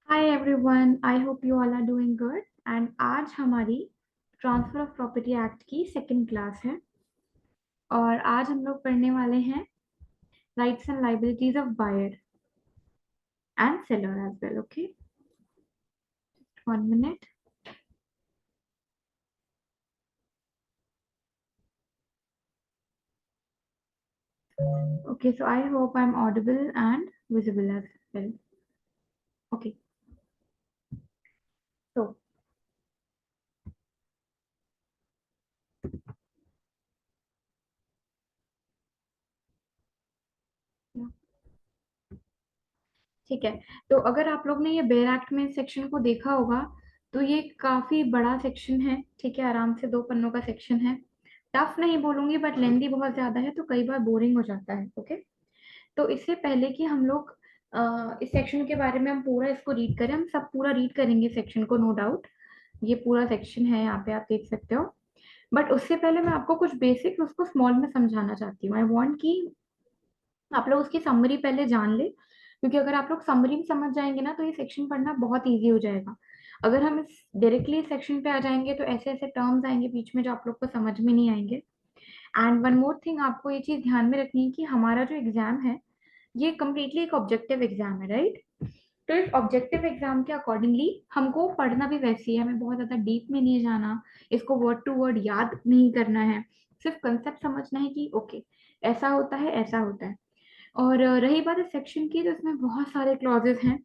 Hi everyone, I hope you all are doing good. And आज हमारी transfer of property act की second class है और आज हम लोग पढ़ने वाले हैं rights and liabilities of buyer and seller as well. Okay, 1 minute। Okay, so I hope I am audible and visible as well. Okay, तो ठीक है। तो अगर आप लोग ने ये बेयर एक्ट में सेक्शन को देखा होगा तो ये काफी बड़ा सेक्शन है। ठीक है, आराम से 2 पन्नों का सेक्शन है। टफ नहीं बोलूंगी बट लेंदी बहुत ज्यादा है तो कई बार बोरिंग हो जाता है। ओके, तो इससे पहले कि हम लोग इस सेक्शन के बारे में हम पूरा इसको रीड करें, हम सब पूरा रीड करेंगे सेक्शन को, नो डाउट। ये पूरा सेक्शन है, यहाँ पे आप देख सकते हो। बट उससे पहले मैं आपको कुछ बेसिक उसको स्मॉल में समझाना चाहती हूँ। आई वांट कि आप लोग उसकी समरी पहले जान ले, क्योंकि अगर आप लोग समरी भी समझ जाएंगे ना तो ये सेक्शन पढ़ना बहुत इजी हो जाएगा। अगर हम इस डायरेक्टली इस सेक्शन पे आ जाएंगे तो ऐसे ऐसे टर्म्स आएंगे बीच में जो आप लोग को समझ में नहीं आएंगे। एंड वन मोर थिंग, आपको ये चीज ध्यान में रखनी है कि हमारा जो एग्जाम है ये कम्प्लीटली एक ऑब्जेक्टिव एग्जाम है, राइट। तो इस ऑब्जेक्टिव एग्जाम के अकॉर्डिंगली हमको पढ़ना भी वैसे ही है, हमें बहुत ज्यादा डीप में नहीं जाना, इसको वर्ड टू वर्ड याद नहीं करना है। सिर्फ कंसेप्ट समझना है कि ओके ऐसा होता है ऐसा होता है। और रही बात इस सेक्शन की, तो इसमें बहुत सारे क्लॉजेस हैं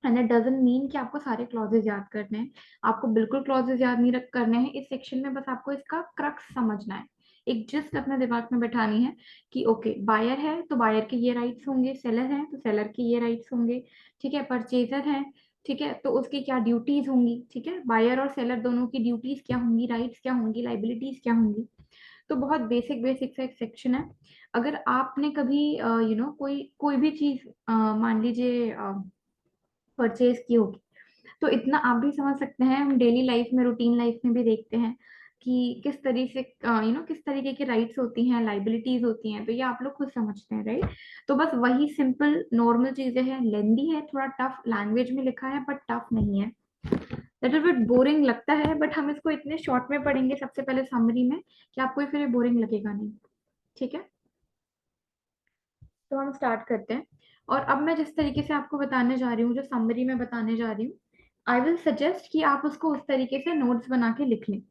एंड इट डजंट मीन कि आपको सारे क्लॉजेस याद करने हैं। आपको बिल्कुल क्लॉजेस याद नहीं रख करने हैं इस सेक्शन में, बस आपको इसका क्रक्स समझना है। एक जिस्ट अपने दिमाग में बैठानी है कि ओके बायर है तो बायर के ये राइट्स होंगे, सेलर है तो सेलर के ये राइट्स होंगे। ठीक है, परचेजर है, ठीक है, तो उसकी क्या ड्यूटीज होंगी। ठीक है, बायर और सेलर दोनों की ड्यूटीज क्या होंगी, राइट्स क्या होंगी, लाइबिलिटीज क्या होंगी। तो बहुत बेसिक बेसिक सा एक सेक्शन है। अगर आपने कभी कोई कोई भी चीज मान लीजिए परचेज की होगी तो इतना आप भी समझ सकते हैं। हम डेली लाइफ में, रूटीन लाइफ में भी देखते हैं कि किस तरीके से किस तरीके की राइट्स होती हैं, लाइबिलिटीज होती हैं, तो ये आप लोग खुद समझते हैं, राइट। तो बस वही सिंपल नॉर्मल चीजें हैं, लेंदी है, थोड़ा टफ लैंग्वेज में लिखा है बट टफ नहीं है। लिटिल बिट बोरिंग लगता है बट हम इसको इतने शॉर्ट में पढ़ेंगे सबसे पहले समरी में कि आपको फिर बोरिंग लगेगा नहीं। ठीक है, तो हम स्टार्ट करते हैं। और अब मैं जिस तरीके से आपको बताने जा रही हूँ, जो समरी में बताने जा रही हूँ, आई विल सजेस्ट कि आप उसको उस तरीके से नोट्स बना के लिख लें।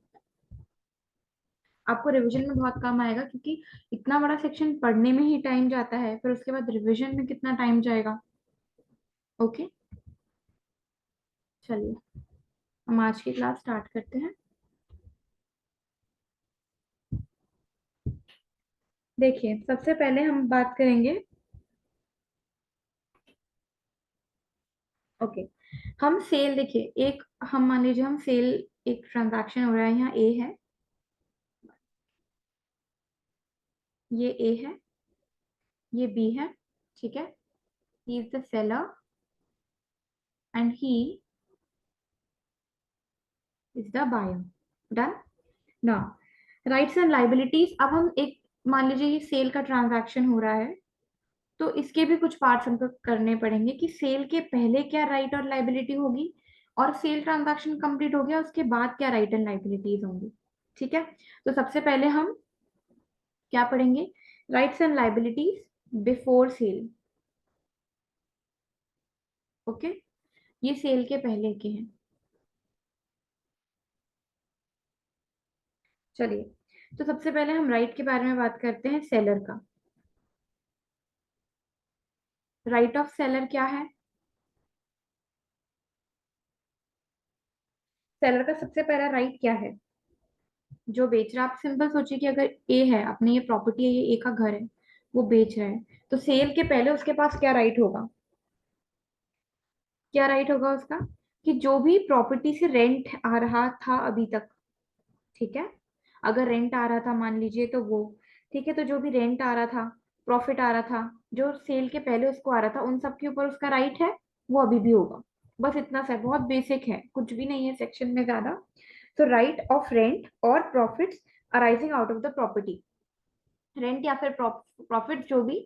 आपको रिवीजन में बहुत काम आएगा, क्योंकि इतना बड़ा सेक्शन पढ़ने में ही टाइम जाता है, फिर उसके बाद रिवीजन में कितना टाइम जाएगा। ओके, चलिए हम आज की क्लास स्टार्ट करते हैं। देखिए, सबसे पहले हम बात करेंगे। ओके, हम सेल, देखिए एक, हम मान लीजिए हम सेल, एक ट्रांजैक्शन हो रहा है, यहाँ ए है, ये ए है, ये बी है। ठीक है, he is the seller and he is the buyer. Done. Now rights and liabilities, अब हम एक, मान लीजिए ये सेल का ट्रांजैक्शन हो रहा है तो इसके भी कुछ पार्ट्स हमको करने पड़ेंगे कि सेल के पहले क्या राइट और लाइबिलिटी होगी, और सेल ट्रांजैक्शन कंप्लीट हो गया उसके बाद क्या राइट एंड लाइबिलिटीज होंगी। ठीक है, तो सबसे पहले हम क्या पढ़ेंगे, rights and liabilities before sale. Okay, ये सेल के पहले के हैं। चलिए, तो सबसे पहले हम राइट के बारे में बात करते हैं, सेलर का। राइट ऑफ सेलर क्या है। सेलर का सबसे पहला राइट क्या है, जो बेच रहा है। आप सिंपल सोचिए कि अगर ए है, अपने ये प्रॉपर्टी है, ये ए का घर है, वो बेच रहा है, तो सेल के पहले उसके पास क्या राइट होगा, क्या राइट होगा उसका, कि जो भी प्रॉपर्टी से रेंट आ रहा था अभी तक, ठीक है, अगर रेंट आ रहा था मान लीजिए तो वो, ठीक है, तो जो भी रेंट आ रहा था, प्रॉफिट आ रहा था, जो सेल के पहले उसको आ रहा था, उन सब के ऊपर उसका राइट है, वो अभी भी होगा। बस इतना सा है, बहुत बेसिक है, कुछ भी नहीं है सेक्शन में ज्यादा। तो राइट ऑफ रेंट और profits arising out of the property, rent या फिर प्रॉफिट जो भी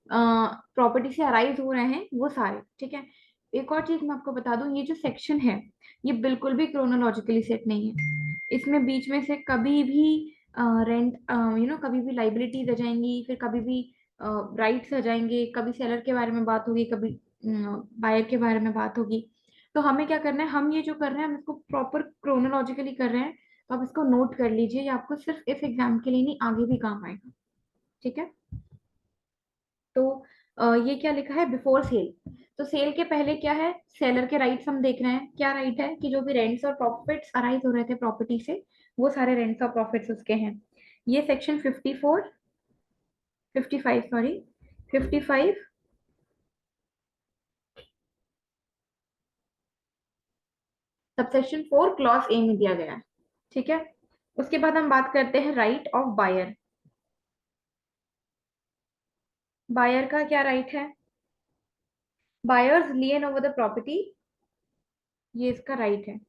प्रॉपर्टी से अराइज हो रहे हैं वो सारे, ठीक है। एक और चीज मैं आपको बता दूं, ये जो सेक्शन है ये बिल्कुल भी क्रोनोलॉजिकली सेट नहीं है। इसमें बीच में से कभी भी रेंट कभी भी लाइबिलिटीज आ जाएंगी, फिर कभी भी राइट्स आ जाएंगे, कभी सेलर के बारे में बात होगी, कभी बायर के बारे में बात होगी। तो हमें क्या करना है, हम ये जो कर रहे हैं हम इसको प्रॉपर क्रोनोलॉजिकली कर रहे हैं। तो आप इसको नोट कर लीजिए, ये आपको सिर्फ इस एग्जाम के लिए नहीं आगे भी काम आएगा। ठीक है। तो ये क्या लिखा है, बिफोर सेल। तो सेल के पहले क्या है, सेलर के राइट्स हम देख रहे हैं। क्या राइट है कि जो भी रेंट्स और प्रॉफिट्स अराइज हो रहे थे प्रॉपर्टी से, वो सारे रेंट्स और प्रॉफिट्स उसके हैं। ये section 54, 55 sorry, 55 subsection 4 clause A में दिया गया है। ठीक है। उसके बाद हम बात करते हैं राइट ऑफ बायर। बायर का क्या राइट है, बायर्स लियन ओवर द प्रॉपर्टी, ये इसका राइट है।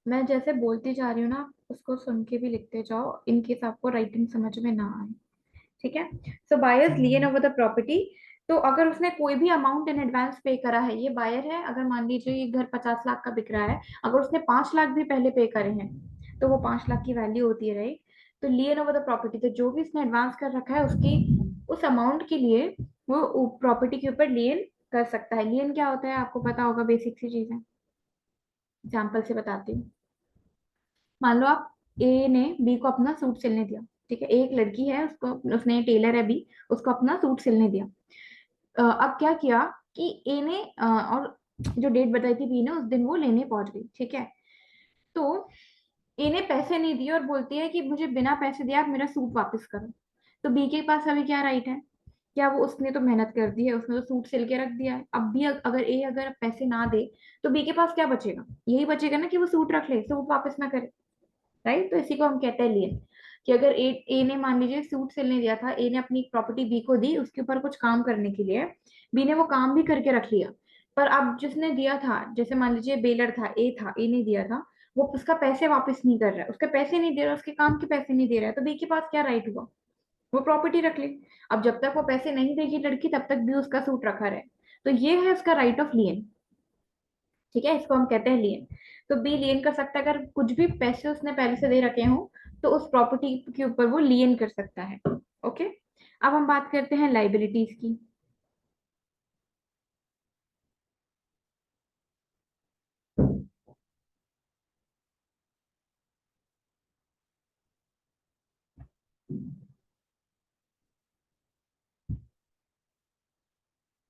मैं जैसे बोलती जा रही हूँ ना, उसको सुन के भी लिखते जाओ इन केस आपको राइटिंग समझ में ना आए। ठीक है। सो बायर्स लियन ओवर द प्रॉपर्टी। तो अगर उसने कोई भी अमाउंट इन एडवांस पे करा है, ये बायर है, अगर मान लीजिए ये घर 50 लाख का बिक रहा है, अगर उसने 5 लाख भी पहले पे करे हैं, तो वो 5 लाख की वैल्यू होती है, राइट। तो लियन ओवर द प्रॉपर्टी, तो जो भी इसने एडवांस कर रखा है उसकी, उस अमाउंट के लिए वो प्रॉपर्टी के ऊपर लियन कर सकता है। लियन क्या होता है आपको पता होगा, बेसिक सी चीज है। एग्जाम्पल से बताती हूँ। मान लो आप, ए ने बी को अपना सूट सिलने दिया। ठीक है, एक लड़की है, उसको, उसने टेलर है बी, उसको अपना सूट सिलने दिया। अब क्या किया कि ए ने और जो डेट बताई थी बी ने, उस दिन वो लेने पहुंच गई। ठीक है। तो ए ने पैसे नहीं दिए और बोलती है कि मुझे बिना पैसे दिए आप मेरा सूट वापस करो। तो बी के पास अभी क्या राइट है, क्या वो, उसने तो मेहनत कर दी है, उसने तो सूट सिल के रख दिया है। अब भी अगर ए अगर पैसे ना दे, तो बी के पास क्या बचेगा, यही बचेगा ना कि वो सूट रख ले, सूट वापस ना करे। राइट। तो इसी को हम कहते हैं लियन। कि अगर ए ने मान लीजिए सूट सिलने दिया था, ए ने अपनी प्रॉपर्टी बी को दी उसके ऊपर कुछ काम करने के लिए, बी ने वो काम भी करके रख लिया, पर अब जिसने दिया था, जैसे मान लीजिए बेलर था, ए था, ए ने दिया था, वो उसका पैसे वापस नहीं कर रहा है, उसके पैसे नहीं दे रहा, उसके काम के पैसे नहीं दे रहा है, तो बी के पास क्या राइट हुआ, वो प्रॉपर्टी रख ले। अब जब तक वो पैसे नहीं देगी लड़की, तब तक भी उसका सूट रखा रहे। तो ये है उसका राइट ऑफ लियन। ठीक है, इसको हम कहते हैं लियन। तो बी लियन कर सकता है, अगर कुछ भी पैसे उसने पहले से दे रखे हो, तो उस प्रॉपर्टी के ऊपर वो लियन कर सकता है। ओके। अब हम बात करते हैं लाइबिलिटीज की।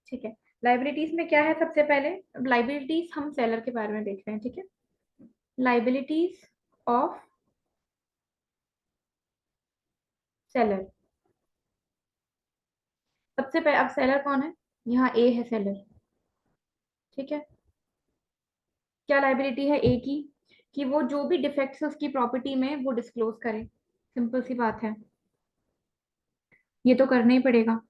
ठीक है। लाइबिलिटीज में क्या है, सबसे पहले लाइबिलिटीज हम सेलर के बारे में देख रहे हैं। ठीक है। Liabilities of seller. सबसे पहले, अब सेलर कौन है, यहाँ ए है सेलर। ठीक है। क्या लाइबिलिटी है ए की, कि वो जो भी डिफेक्ट्स उसकी प्रॉपर्टी में वो डिस्क्लोज करे। सिंपल सी बात है, ये तो करना ही पड़ेगा।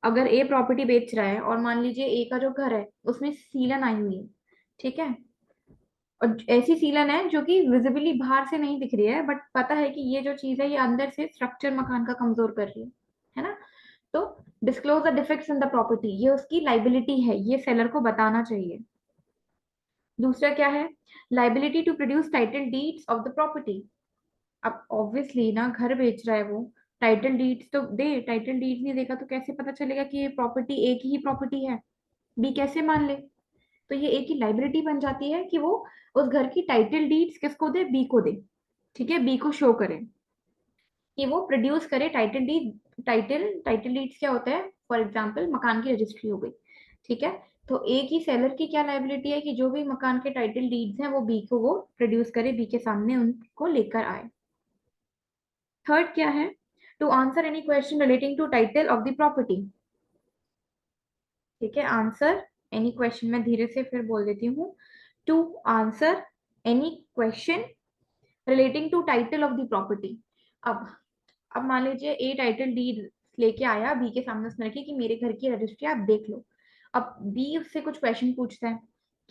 अगर ए प्रॉपर्टी बेच रहा है और मान लीजिए ए का जो घर है उसमें सीलन आई हुई है। ठीक है। और ऐसी सीलन है जो कि विजिबली बाहर से नहीं दिख रही है, बट पता है कि ये जो चीज है ये अंदर से स्ट्रक्चर मकान का कमजोर कर रही है ना। तो disclose the defects in the property, ये उसकी लाइबिलिटी है, ये सेलर को बताना चाहिए। दूसरा क्या है, liability to produce title deeds of the property. अब ऑब्वियसली ना, घर बेच रहा है वो, टाइटल डीड्स तो दे, टाइटल डीड्स नहीं देगा तो कैसे पता चलेगा कि ये प्रॉपर्टी ए की ही प्रॉपर्टी है, बी कैसे मान ले। तो ये ए की लाइबिलिटी बन जाती है कि वो उस घर की टाइटल डीड्स किसको दे, बी को दे। ठीक है, बी को शो करे कि वो प्रोड्यूस करे टाइटल डीड। टाइटल डीड्स क्या होता है, फॉर एग्जाम्पल मकान की रजिस्ट्री हो गई। ठीक है। तो ए की सेलर की क्या लाइबिलिटी है कि जो भी मकान के टाइटल डीड्स हैं वो बी को वो प्रोड्यूस करे, बी के सामने उनको लेकर आए। थर्ड क्या है, to answer any question relating to title of the property. ठीक है, आंसर एनी क्वेश्चन, मैं धीरे से फिर बोल देती हूँ। To answer any question relating to title of the property. अब मान लीजिए ए टाइटल डीड लेके आया, बी के सामने उसने रखी कि मेरे घर की रजिस्ट्री आप देख लो। अब बी उससे कुछ क्वेश्चन पूछता है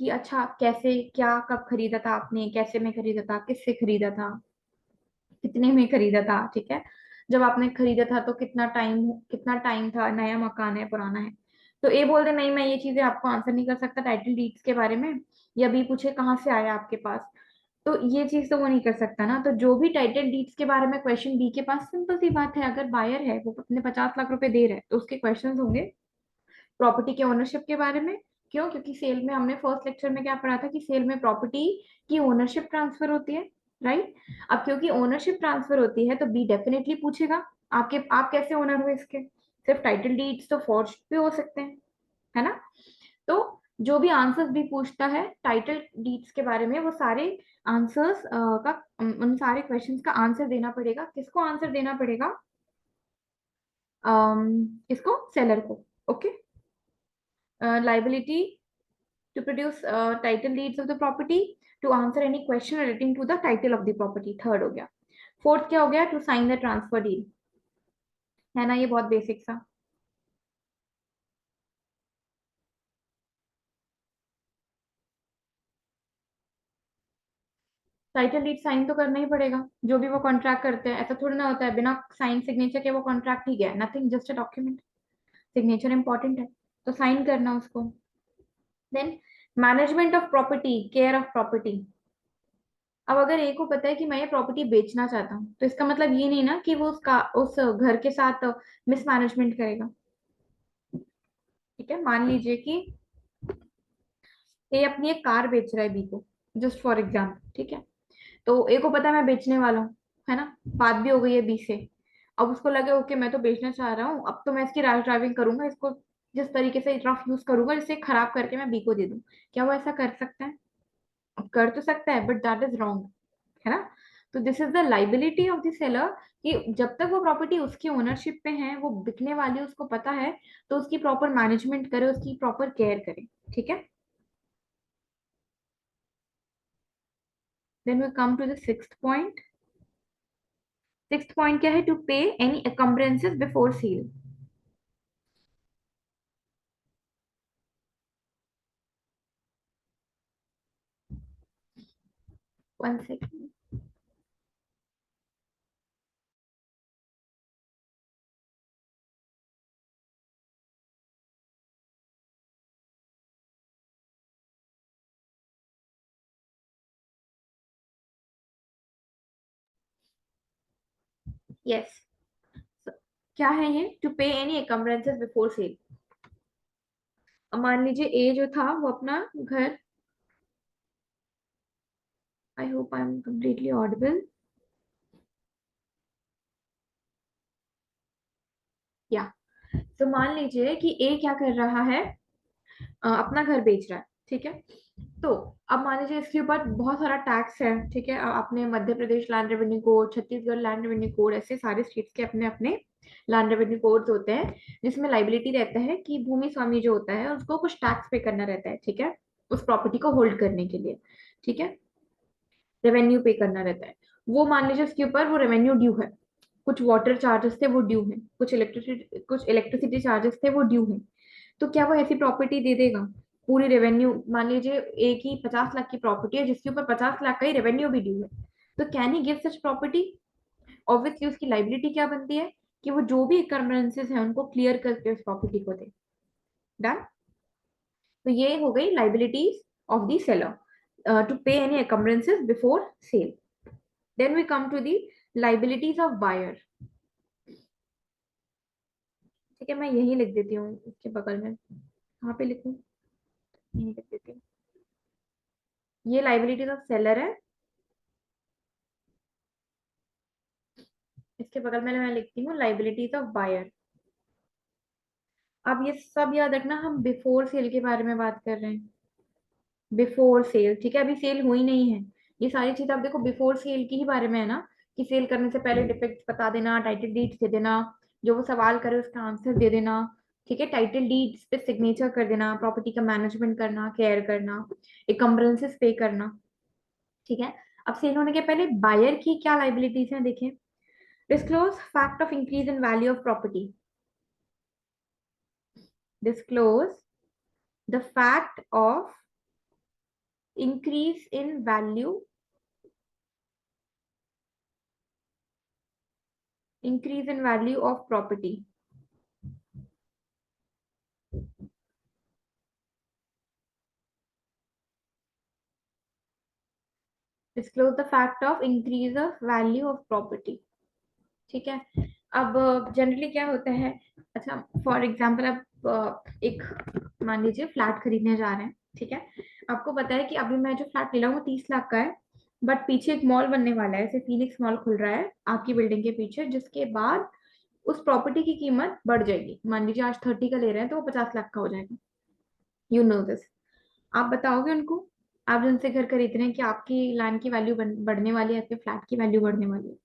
कि अच्छा कैसे, क्या, कब खरीदा था आपने, कैसे में खरीदा था, किससे खरीदा था, कितने में खरीदा था। ठीक है। जब आपने खरीदा था तो कितना टाइम था, नया मकान है पुराना है। तो ए बोल दे नहीं मैं ये चीजें आपको आंसर नहीं कर सकता टाइटल डीड्स के बारे में, या बी पूछे कहाँ से आया आपके पास, तो ये चीज तो वो नहीं कर सकता ना। तो जो भी टाइटल डीड्स के बारे में क्वेश्चन बी के पास, सिंपल सी बात है, अगर बायर है वो अपने 50 लाख रुपए दे रहा है तो उसके क्वेश्चन होंगे प्रॉपर्टी के ओनरशिप के बारे में। क्यों? क्योंकि सेल में हमने फर्स्ट लेक्चर में क्या पढ़ा था कि सेल में प्रॉपर्टी की ओनरशिप ट्रांसफर होती है, राइट। अब क्योंकि ओनरशिप ट्रांसफर होती है तो बी डेफिनेटली पूछेगा आप कैसे ओनर हो इसके। सिर्फ टाइटल डीड्स तो फॉर्ज भी हो सकते हैं, है ना। तो जो भी आंसर्स भी पूछता है टाइटल डीड्स के बारे में, वो सारे आंसर्स का उन सारे क्वेश्चंस का आंसर देना पड़ेगा। किसको आंसर देना पड़ेगा? किसको? सेलर को। Okay. Liability to produce title deeds of the property, to answer any question relating to the title of the property, third हो गया। फोर्थ क्या हो गया? To sign the transfer deed, है ना, ये बहुत बेसिक सा। टाइटल डीड साइन तो करना ही पड़ेगा, जो भी वो कॉन्ट्रैक्ट करते हैं। ऐसा थोड़ी ना होता है बिना साइन सिग्नेचर के वो कॉन्ट्रैक्ट ही गया, nothing, just a document. Signature important है, तो साइन करना उसको। Then management of property, care of property. अब अगर ए को पता है कि मैं ये प्रॉपर्टी बेचना चाहता हूँ, तो इसका मतलब ये नहीं ना कि वो उसका उस घर के साथ मिसमैनेजमेंट करेगा। ठीक है, मान लीजिए कि ए अपनी एक कार बेच रहा है बी को, जस्ट फॉर एग्जाम्पल, ठीक है। तो ए को पता है मैं बेचने वाला हूँ, है ना, बात भी हो गई है बी से। अब उसको लगे ओके मैं तो बेचना चाह रहा हूँ, अब तो मैं इसकी रैश ड्राइविंग करूंगा, इसको जिस तरीके से रफ यूज करूंगा जिससे खराब करके मैं बी को दे दूं। क्या वो ऐसा कर सकता है? अब कर तो सकता है बट दैट इज रॉन्ग, है ना। तो this is the liability of the seller, कि जब तक वो प्रॉपर्टी उसकी ओनरशिप पे है, वो बिकने वाली है, उसको पता है, तो उसकी प्रॉपर मैनेजमेंट करे, उसकी प्रॉपर केयर करे। ठीक है। Then we come to the sixth point. Sixth point क्या है? To pay any encumbrances before sale. One second. Yes, क्या है ये? To pay any encumbrances before cell. अब मान लीजिए ए जो था वो अपना घर, आई hope I am completely Audible, या। तो मान लीजिए कि ए क्या कर रहा है, अपना घर बेच रहा है, ठीक है। तो अब मान लीजिए इसके ऊपर बहुत सारा टैक्स है, ठीक है। आपने Madhya Pradesh land revenue code, Chhattisgarh land revenue code, ऐसे सारे स्टेट्स के अपने अपने लैंड रेवेन्यू कोड्स होते हैं, जिसमें लाइबिलिटी रहता है कि भूमि स्वामी जो होता है उसको कुछ टैक्स पे करना रहता है, ठीक है, उस प्रॉपर्टी को होल्ड करने के लिए, ठीक है, रेवेन्यू पे करना रहता है। वो मान लीजिए उसके ऊपर वो रेवेन्यू ड्यू है, कुछ वाटर चार्जेस थे वो ड्यू है, कुछ इलेक्ट्रिसिटी चार्जेस थे वो ड्यू है। तो क्या वो ऐसी प्रॉपर्टी दे देगा? पूरी रेवेन्यू, मान लीजिए एक ही 50 लाख की प्रॉपर्टी है जिसके ऊपर 50 लाख का ही रेवेन्यू भी ड्यू है, तो can he give such property? Obviously उसकी लाइबिलिटी क्या बनती है कि वो जो भी इनकम्बरेंसेस हैं उनको क्लियर करके उस प्रॉपर्टी को दे। डन। तो ये हो गई liabilities of the seller, to pay any encumbrances before sale. Then we come to the liabilities of buyer. ठीक है, मैं यही लिख देती हूँ इसके बगल में, कहाँ पे लिखूं, यही लिख देती हूँ। ये लाइबिलिटीज ऑफ सेलर है, इसके बगल में मैं लिखती हूँ लाइबिलिटीज ऑफ बायर। अब ये सब याद रखना, हम बिफोर सेल के बारे में बात कर रहे हैं। बिफोर सेल, ठीक है, अभी सेल हुई नहीं है। ये सारी चीज आप देखो बिफोर सेल की ही बारे में है ना, कि सेल करने से पहले डिफेक्ट बता देना, टाइटल डीड्स दे देना, जो वो सवाल करे उसका आंसर दे देना, ठीक है, टाइटल डीड्स पे सिग्नेचर कर देना, प्रॉपर्टी का मैनेजमेंट करना, केयर करना, एनकम्बरेंसेस पे करना, ठीक है। अब सेल होने के पहले बायर की क्या लाइबिलिटीज हैं देखें। Disclose fact of increase in value of property. Disclose the fact of increase in value increase in value of property, disclose the fact of increase of value of property. ठीक है। अब generally क्या होता है, अच्छा for example आप एक मान लीजिए फ्लैट खरीदने जा रहे हैं, ठीक है। आपको पता है कि अभी मैं जो फ्लैट ले रहा हूँ वो 30 लाख का है, बट पीछे एक मॉल बनने वाला है, जैसे फीनिक्स मॉल खुल रहा है आपकी बिल्डिंग के पीछे, जिसके बाद उस प्रॉपर्टी की कीमत बढ़ जाएगी। मान लीजिए आज 30 का ले रहे हैं तो वो 50 लाख का हो जाएगा। You know this. आप बताओगे उनको, आप जिनसे घर खरीद रहे हैं, कि आपकी लैंड की वैल्यू बढ़ने वाली है, आपके फ्लैट की वैल्यू बढ़ने वाली है?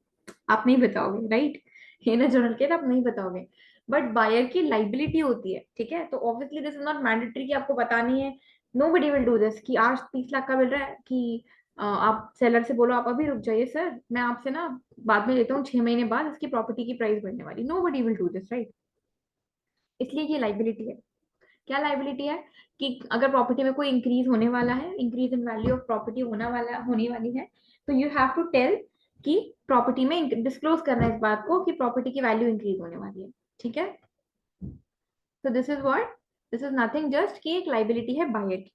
आप नहीं बताओगे, राइट। ये ना जनरल केस आप नहीं बताओगे। बट बायर की लाइबिलिटी होती है, ठीक है। तो obviously this is not mandatory कि आपको बतानी है। Nobody will do this कि आज 30 लाख का मिल रहा है, कि आप सेलर से बोलो आप अभी रुक जाइए सर, मैं आपसे ना बाद में लेता हूँ, 6 महीने बाद इसकी प्रॉपर्टी की प्राइस बढ़ने वाली। Nobody will do this, right. इसलिए ये लाइबिलिटी है। क्या लाइबिलिटी है, कि अगर प्रॉपर्टी में कोई इंक्रीज होने वाला है, increase in value of property होने वाली है, तो यू हैव टू टेल कि प्रॉपर्टी में डिस्क्लोज करना है इस बात को कि प्रॉपर्टी की वैल्यू इंक्रीज होने वाली है। ठीक है। तो this is what, this is nothing just कि एक लाइबिलिटी है बायर की,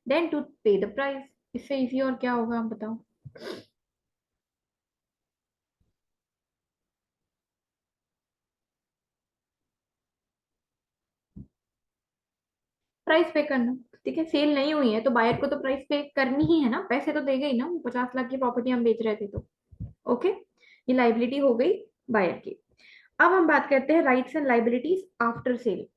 देन टू पे द प्राइस। इससे इजी और क्या होगा, आप बताओ। प्राइस पे करना। ठीक है, सेल नहीं हुई है तो बायर को तो प्राइस पे करनी ही है ना, पैसे तो देगा ही ना, 50 लाख की प्रॉपर्टी हम बेच रहे थे तो। ओके, ये लाइबिलिटी हो गई बायर की। अब हम बात करते हैं rights and liabilities after sale.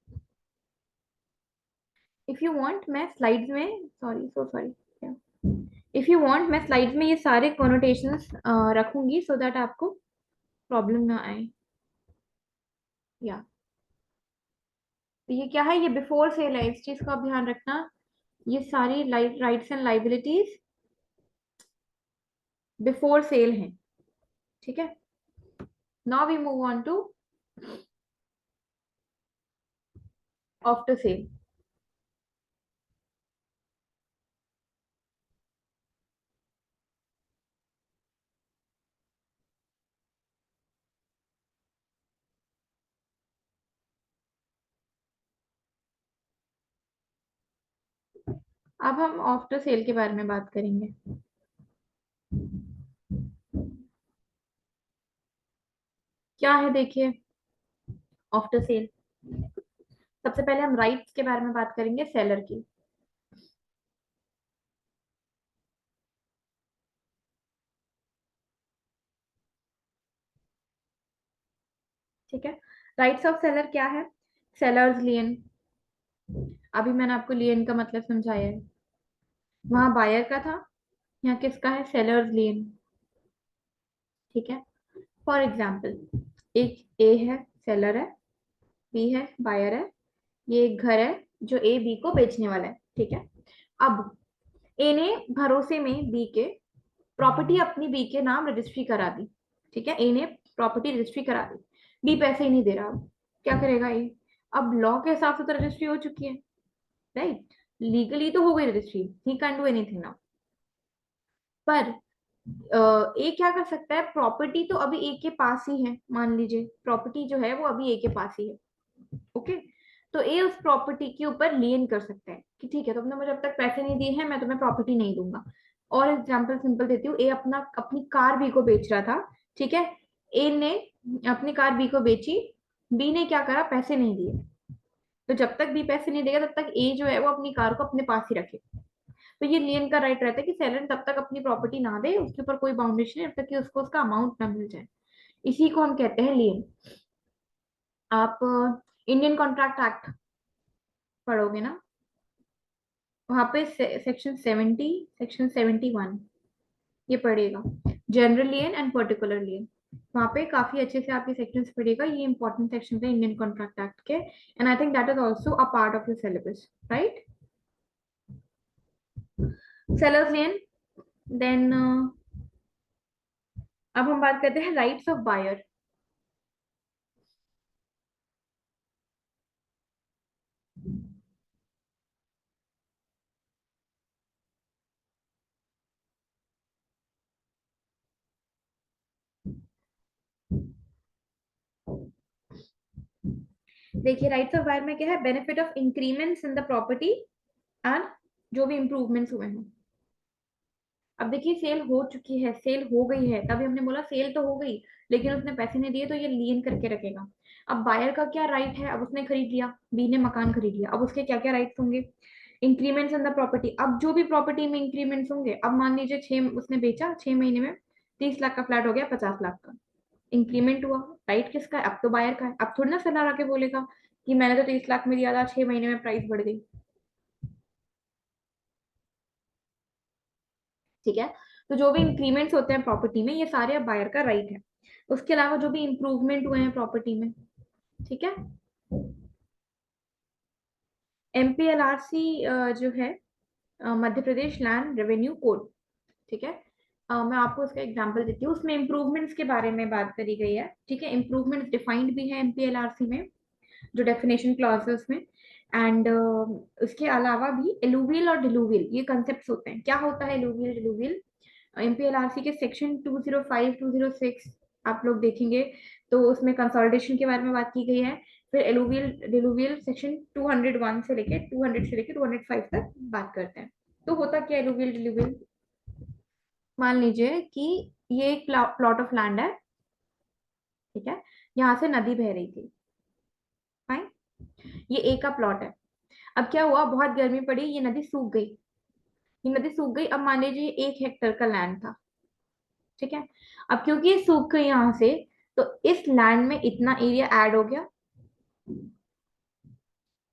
If you want मैं स्लाइड्स में, sorry so sorry, if you want मैं स्लाइड्स में ये सारे कॉनोटेशंस रखूंगी सो दैट आपको प्रॉब्लम ना आए। या तो ये क्या है, ये बिफोर सेल है, इस चीज का आप ध्यान रखना। ये सारी rights and liabilities before sale हैं। ठीक है। Now we move on to after sale. अब हम आफ्टर सेल के बारे में बात करेंगे। क्या है देखिए आफ्टर सेल। सबसे पहले हम राइट्स के बारे में बात करेंगे सेलर की। ठीक है। राइट्स ऑफ सेलर क्या है, सेलर्स लियन। अभी मैंने आपको लियन का मतलब समझाया है। वहां बायर का था, यहाँ किसका है, सेलर्स लियन। ठीक है। फॉर एग्जाम्पल, एक ए है, सेलर है, बी है, बायर है, ये एक घर है जो ए बी को बेचने वाला है। ठीक है। अब ए ने भरोसे में बी के प्रॉपर्टी अपनी बी के नाम रजिस्ट्री करा दी। ठीक है, ए ने प्रॉपर्टी रजिस्ट्री करा दी, बी पैसे ही नहीं दे रहा। अब क्या करेगा ए, अब लॉ के हिसाब से तो रजिस्ट्री हो चुकी है, राइट। लीगली तो हो गई registry, he can do anything now. पर ए क्या कर सकता है, प्रॉपर्टी तो अभी ए के पास ही है, मान लीजिए प्रॉपर्टी जो है वो अभी ए के पास ही है। ओके। तो ए उस प्रॉपर्टी के ऊपर लियन कर सकता है कि ठीक है, तुमने मुझे अब तक पैसे नहीं दिए हैं, मैं तुम्हें प्रॉपर्टी नहीं दूंगा। और एग्जांपल सिंपल देती हूँ, ए अपनी कार बी को बेच रहा था। ठीक है। ए ने अपनी कार बी को बेची, बी ने क्या करा, पैसे नहीं दिए। तो जब तक बी पैसे नहीं देगा तब तक ए जो है वो अपनी कार को अपने पास ही रखे। तो ये लियन का राइट रहता है कि सेलर तब तक अपनी प्रॉपर्टी ना दे, उसके ऊपर कोई बाउंडेशन नहीं, जब तक कि उसको उसका अमाउंट ना मिल जाए। इसी को हम कहते हैं लियन। आप इंडियन कॉन्ट्रैक्ट एक्ट पढ़ोगे ना, वहां पे सेक्शन 70, सेक्शन 71 ये पढ़ेगा, general lien and particular lien. वहां पे काफी अच्छे से आपके सेक्शंस पढ़ेगा, ये इंपॉर्टेंट सेक्शन है इंडियन कॉन्ट्रैक्ट एक्ट के, and I think that is also a part of your syllabus, right. Seller's lien. Then अब हम बात करते हैं राइट्स ऑफ बायर। देखिए राइट्स ऑफ बायर में क्या है, benefit of increments in the property and जो भी इंप्रूवमेंट्स हुए हैं। अब देखिए सेल हो चुकी है, सेल हो गई है, तभी हमने बोला सेल तो हो गई, लेकिन उसने पैसे नहीं दिए तो ये लीन करके रखेगा। अब बायर का क्या राइट है, अब उसने खरीद लिया, बी ने मकान खरीद लिया, अब उसके क्या क्या राइट्स होंगे, इंक्रीमेंट्स इन द प्रॉपर्टी। अब जो भी प्रॉपर्टी में इंक्रीमेंट्स होंगे, अब मान लीजिए छह उसने बेचा, 6 महीने में 30 लाख का फ्लैट हो गया 50 लाख का, इंक्रीमेंट हुआ, राइट किसका है, अब तो बायर का है। अब थोड़ी ना सेलर आके बोलेगा कि मैंने तो 30 लाख में दिया था, 6 महीने में प्राइस बढ़ गई। ठीक है, तो जो भी इंक्रीमेंट्स होते हैं प्रॉपर्टी में, ये सारे अब बायर का राइट है। उसके अलावा जो भी इंप्रूवमेंट हुए हैं प्रॉपर्टी में, ठीक है। एमपीएलआरसी जो है, मध्य प्रदेश लैंड रेवेन्यू कोड, ठीक है। मैं आपको उसका एग्जांपल देती हूँ, उसमें इंप्रूवमेंट्स के बारे में बात करी गई है, ठीक है। इंप्रूवमेंट्स डिफाइंड भी है एमपीएलआरसी में, जो डेफिनेशन क्लॉज है उसमें। एंड उसके अलावा भी एलुवियल और डिलुवियल ये कंसेप्ट होते हैं। क्या होता है एलुवियल डिलुवियल, एमपीएलआरसी के सेक्शन 205 206 आप लोग देखेंगे तो उसमें कंसोलिडेशन के बारे में बात की गई है। फिर एलुवियल डिलुवियल सेक्शन 201 से लेके 200 से लेके 205 तक बात करते हैं। तो होता क्या एलुवियल डिलुवियल, मान लीजिए कि ये एक प्लॉट ऑफ लैंड है, ठीक है, यहाँ से नदी बह रही थी, फाइन, ये ए का प्लॉट है। अब क्या हुआ, बहुत गर्मी पड़ी, ये नदी सूख गई, ये नदी सूख गई। अब मान लीजिए 1 हेक्टर का लैंड था, ठीक है। अब क्योंकि ये सूख गई यहाँ से, तो इस लैंड में इतना एरिया ऐड हो गया,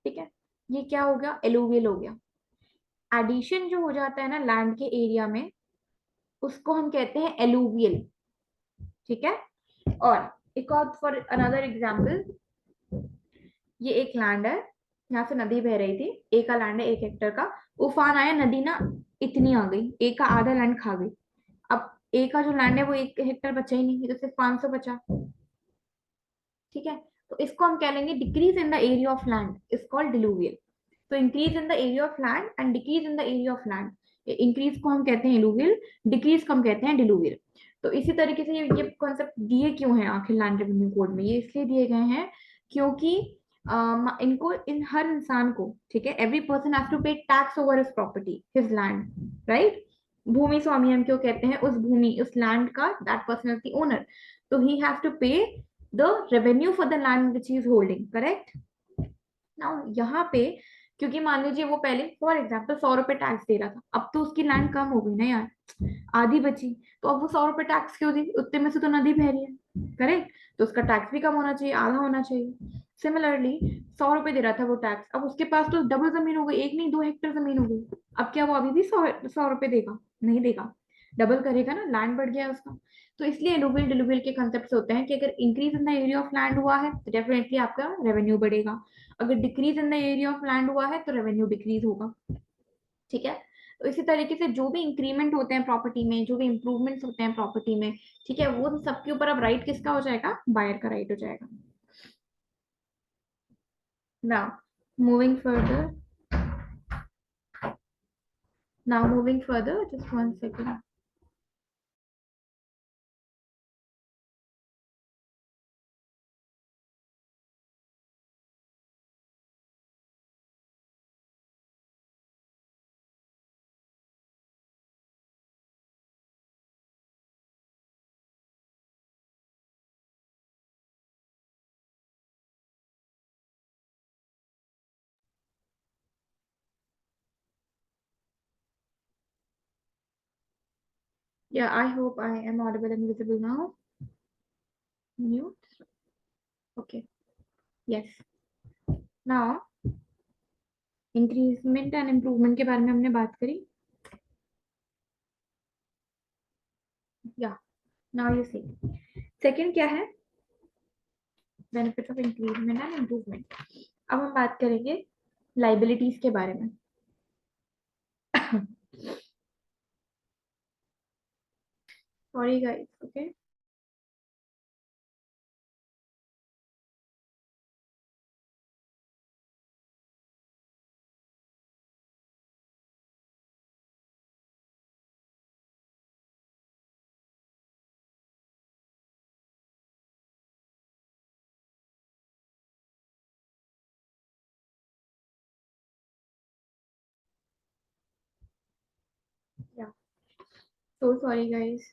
ठीक है, ये क्या हो गया, एलुवियल हो गया। एडिशन जो हो जाता है ना लैंड के एरिया में, उसको हम कहते हैं एलुवियल, ठीक है। और एक और फॉर अनदर एग्जांपल, ये एक लैंड है, यहाँ से नदी बह रही थी, ए का लैंड है 1 हेक्टर का, उफान आया, नदी ना इतनी आ गई, ए का आधा लैंड खा गई। अब ए का जो लैंड है वो 1 हेक्टर बचा ही नहीं, ये तो सिर्फ 500 बचा, ठीक है। तो इसको हम कह लेंगे decrease in the area of land is called diluvial. तो increase in the area of land and decrease in the area of land, increase को हम कहते हैं एलुवियल, डिक्रीज को हम कहते हैं डिलुवियल। तो इसी तरीके से ये कॉन्सेप्ट दिए क्यों हैं आखिर लैंड रेवेन्यू कोड में, ये इसलिए दिए गए हैं क्योंकि इनको इन हर इंसान को, ठीक है, every person has to pay tax over his property his land, right. भूमि स्वामी हम क्यों कहते हैं, उस भूमि उस लैंड का, that person is the owner, तो he has to pay the revenue for the land which he is holding, correct। now यहाँ पे क्योंकि मान लीजिए वो पहले फॉर एग्जाम्पल 100 रुपए टैक्स दे रहा था, अब तो उसकी लैंड कम हो गई ना यार, आधी बची, तो अब वो 100 रुपए टैक्स क्यों दी, उतने में से तो नदी बह रही है, करेक्ट, तो उसका टैक्स भी कम होना चाहिए, आधा होना चाहिए। सिमिलरली 100 रुपए दे रहा था वो टैक्स, अब उसके पास तो डबल जमीन हो गई, 1 नहीं 2 हेक्टर जमीन हो गई, अब क्या वो अभी भी 100 रुपए देगा, नहीं देगा, डबल करेगा ना, लैंड बढ़ गया उसका। तो इसलिए एलुवियल डिलुवियल के कंसेप्ट होते हैं कि अगर increase in the area of land हुआ है तो डेफिनेटली आपका रेवेन्यू बढ़ेगा, अगर decrease in the area of land हुआ है तो रेवेन्यू डिक्रीज होगा, ठीक है। तो इसी तरीके से जो भी इंक्रीमेंट होते हैं प्रॉपर्टी में, जो भी इंप्रूवमेंट्स होते हैं प्रॉपर्टी में, ठीक है, वो सबके ऊपर अब राइट किसका हो जाएगा, बायर का राइट हो जाएगा। Now moving further, just one second. Yeah, I hope I am audible and visible now. Mute. Okay. Yes. Now increment and improvement के बारे में हमने बात करी, या नाउ यू सी सेकंड क्या है, benefit of increment and improvement. अब हम बात करेंगे लाइबिलिटीज के बारे में। Sorry guys, okay. So sorry guys.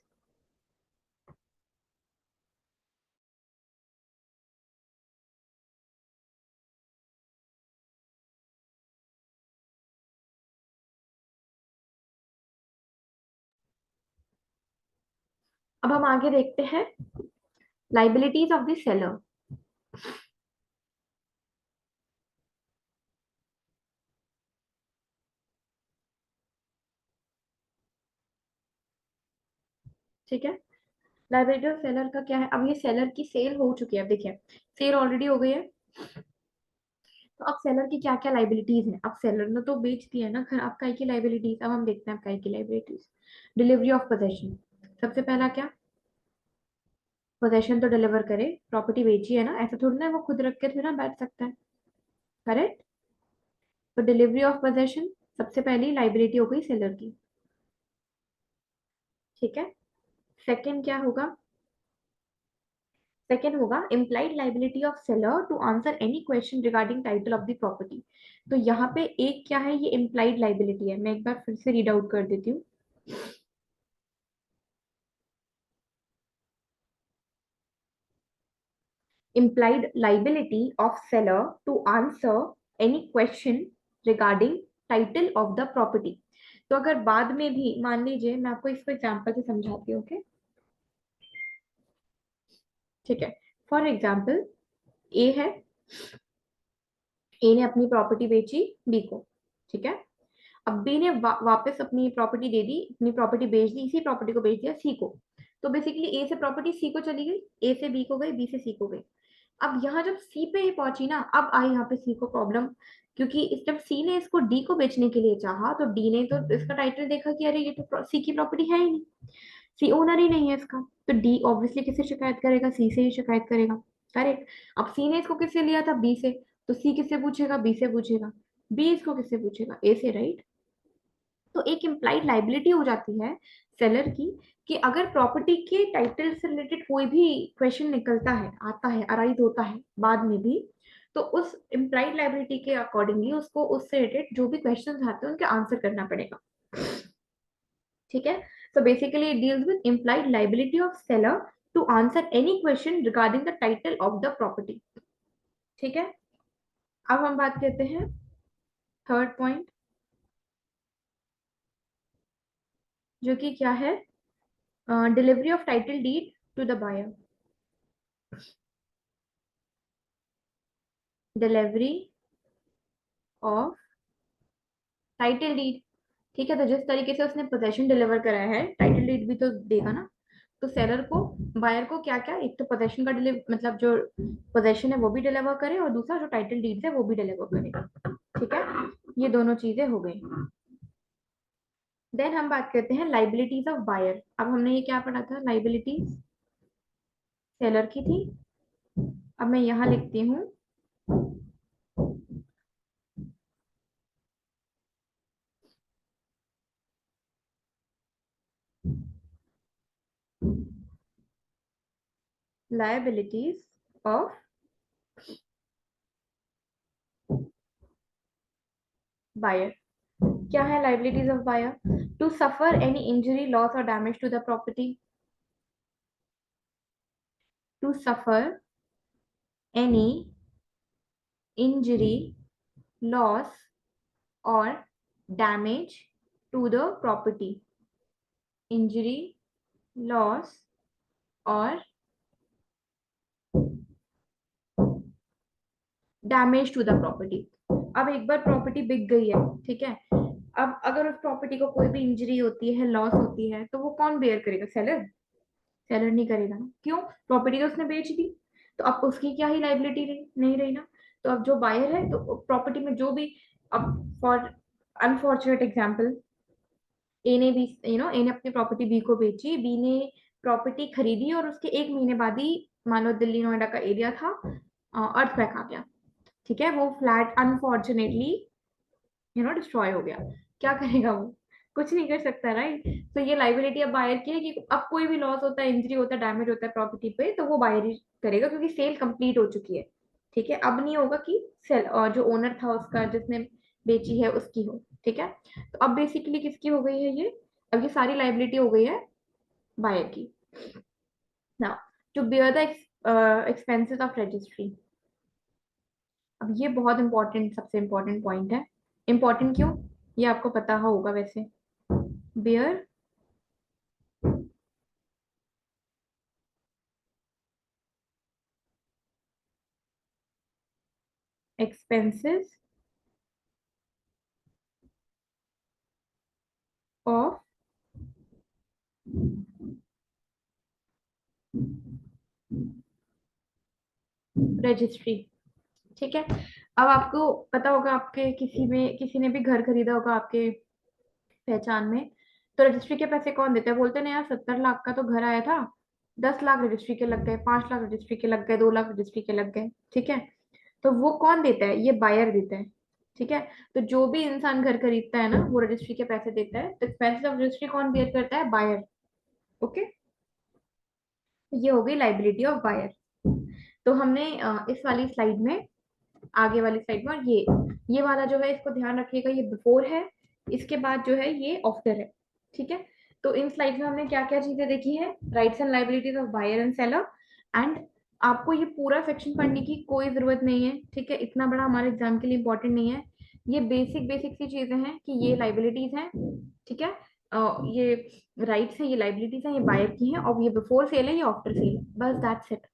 अब हम आगे देखते हैं लाइबिलिटीज ऑफ द सेलर। ठीक है, लाइबिलिटी ऑफ सेलर का क्या है? अब ये सेलर की सेल हो चुकी है, अब देखिए सेल ऑलरेडी हो गई है। तो अब सेलर की क्या क्या लाइबिलिटीज है? अब सेलर ने तो बेच दिया है ना घर, अब काय की लाइबिलिटीज? अब हम देखते हैं अब काय की लाइबिलिटीज। डिलीवरी ऑफ पोजेशन, सबसे पहला क्या? पोजेशन तो डिलीवर करे, प्रॉपर्टी बेची है ना, ऐसा थोड़ी ना है वो खुद रख के थोड़ी ना बैठ सकता है। करेक्ट। तो डिलीवरी ऑफ पोजेशन सबसे पहली लाइबिलिटी हो गई सेलर की। ठीक है, सेकंड क्या होगा? सेकेंड होगा implied liability of seller to answer any question regarding title of the property। तो यहाँ पे एक क्या है, ये implied liability है, मैं एक बार फिर से रीड आउट कर देती हूँ। implied liability of seller to answer any question regarding title of the property। तो अगर बाद में भी मान लीजिए, मैं आपको इसको एग्जांपल से समझाती हूँ, ओके? ठीक है, फॉर एग्जांपल ए है, ए ने अपनी प्रॉपर्टी बेची बी को। ठीक है, अब बी ने वापस अपनी प्रॉपर्टी दे दी, अपनी प्रॉपर्टी बेच दी, इसी प्रॉपर्टी को बेच दिया सी को। तो बेसिकली ए से प्रॉपर्टी सी को चली गई, ए से बी को गई, बी से सी को गई। अब यहाँ जब सी पे ये पहुंची ना, अब आई यहाँ पे सी को प्रॉब्लम, क्योंकि इस जब सी ने इसको डी को बेचने के लिए चाहा, तो डी ने तो इसका टाइटल देखा कि अरे ये तो सी की प्रॉपर्टी है ही नहीं, सी ओनर ही नहीं है इसका। तो डी ऑब्वियसली किससे शिकायत करेगा? सी से ही शिकायत करेगा। करेक्ट। अब सी ने इसको किससे लिया था? बी से। तो सी किससे पूछेगा? बी से पूछेगा। बी इसको किससे पूछेगा? ए से, राइट? तो एक इम्प्लाइड लाइबिलिटी हो जाती है सेलर की, कि अगर प्रॉपर्टी के टाइटल से रिलेटेड कोई भी क्वेश्चन निकलता है, आता है, अराइज होता है बाद में भी, तो उस इम्प्लाइड लाइबिलिटी के अकॉर्डिंगली उसको उससे रिलेटेड जो भी क्वेश्चन आते हैं उनके आंसर करना पड़ेगा। ठीक है, so basically it deals with implied liability of seller to answer any question regarding the title of the property। ठीक है, अब हम बात करते हैं थर्ड पॉइंट, जो कि क्या है? Delivery of title deed to the buyer. Delivery of title deed. ठीक है, तो जिस तरीके से उसने पोजेशन डिलीवर कराया है, टाइटल डीड भी तो देगा ना। तो सेलर को, बायर को क्या क्या, एक तो पोजेशन का डिलीवर, मतलब जो पोजेशन है वो भी डिलीवर करे, और दूसरा जो टाइटल डीड है वो भी डिलीवर करे। ठीक है, ये दोनों चीजें हो गई। देन हम बात करते हैं लाइबिलिटीज ऑफ बायर। अब हमने ये क्या पढ़ा था? लाइबिलिटीज सेलर की थी। अब मैं यहाँ लिखती हूँ लाइबिलिटीज ऑफ बायर। क्या है liabilities of buyer? To suffer any injury, loss और damage to the property. To suffer any injury, loss और damage to the property. Injury, loss और डैमेज टू द प्रॉपर्टी। अब एक बार प्रॉपर्टी बिक गई है, ठीक है, अब अगर उस प्रॉपर्टी को कोई भी इंजरी होती है, लॉस होती है, तो वो कौन बेयर करेगा? सेलर। सेलर नहीं करेगा ना, क्यों? प्रॉपर्टी तो उसने बेच दी, तो अब उसकी क्या ही लाइबिलिटी रही? नहीं रही ना। तो अब जो बायर है, तो प्रॉपर्टी में जो भी, अब फॉर अनफॉर्चुनेट एग्जाम्पल, ए ने भी, ए ने अपनी प्रॉपर्टी बी को बेची, बी ने प्रॉपर्टी खरीदी, और उसके एक महीने बाद ही, मान लो दिल्ली नोएडा का एरिया था, अर्थक्वेक आ गया। ठीक है, वो फ्लैट अनफॉर्चुनेटली डिस्ट्रॉय हो गया। क्या करेगा वो? कुछ नहीं कर सकता, राइट? तो ये लाइबिलिटी अब बायर की है, कि अब कोई भी लॉस होता है, इंजरी होता है, डैमेज होता है प्रॉपर्टी पे, तो वो बायर ही करेगा, क्योंकि सेल कंप्लीट हो चुकी है। ठीक है, अब नहीं होगा कि सेल, और जो ओनर था उसका, जिसने बेची है, उसकी हो। ठीक है, तो अब बेसिकली किसकी हो गई है ये? अब ये सारी लाइबिलिटी हो गई है बायर की। Now to bear the expenses of registry. अब ये बहुत इंपॉर्टेंट, सबसे इंपॉर्टेंट पॉइंट है। इंपॉर्टेंट क्यों, ये आपको पता होगा वैसे। Bear expenses of registry. ठीक है। अब आपको पता होगा, आपके किसी ने भी घर खरीदा होगा आपके पहचान में, तो रजिस्ट्री के पैसे कौन देता है? बोलते ना यार 70 लाख का तो घर आया था, 10 लाख रजिस्ट्री के लग गए, 5 लाख रजिस्ट्री के लग गए, 2 लाख रजिस्ट्री के लग गए। ठीक है। तो वो कौन देता है? ये बायर देता है। ठीक है। तो जो भी इंसान घर खरीदता है ना, वो रजिस्ट्री के पैसे देता है। तो एक्सपेंसेस ऑफ रजिस्ट्री कौन बेयर करता है? बायर। ओके। ये हो गई लाइबिलिटी ऑफ बायर। तो हमने इस वाली स्लाइड में, आगे वाली स्लाइड में, और ये वाला जो है इसको ध्यान रखिएगा, ये बिफोर है, इसके बाद जो है ये आफ्टर है। ठीक है। तो इन स्लाइड में हमने क्या क्या चीजें देखी है? Rights and liabilities of buyer and seller. And आपको ये पूरा सेक्शन पढ़ने की कोई जरूरत नहीं है। ठीक है। इतना बड़ा हमारे एग्जाम के लिए इंपॉर्टेंट नहीं है। ये बेसिक बेसिक सी चीजें हैं कि ये लाइबिलिटीज हैं। ठीक है। ये राइट्स है, ये लाइबिलिटीज हैं, ये बायर की हैं, और ये बिफोर सेल है, ये आफ्टर सेल है। बस दैट्स इट।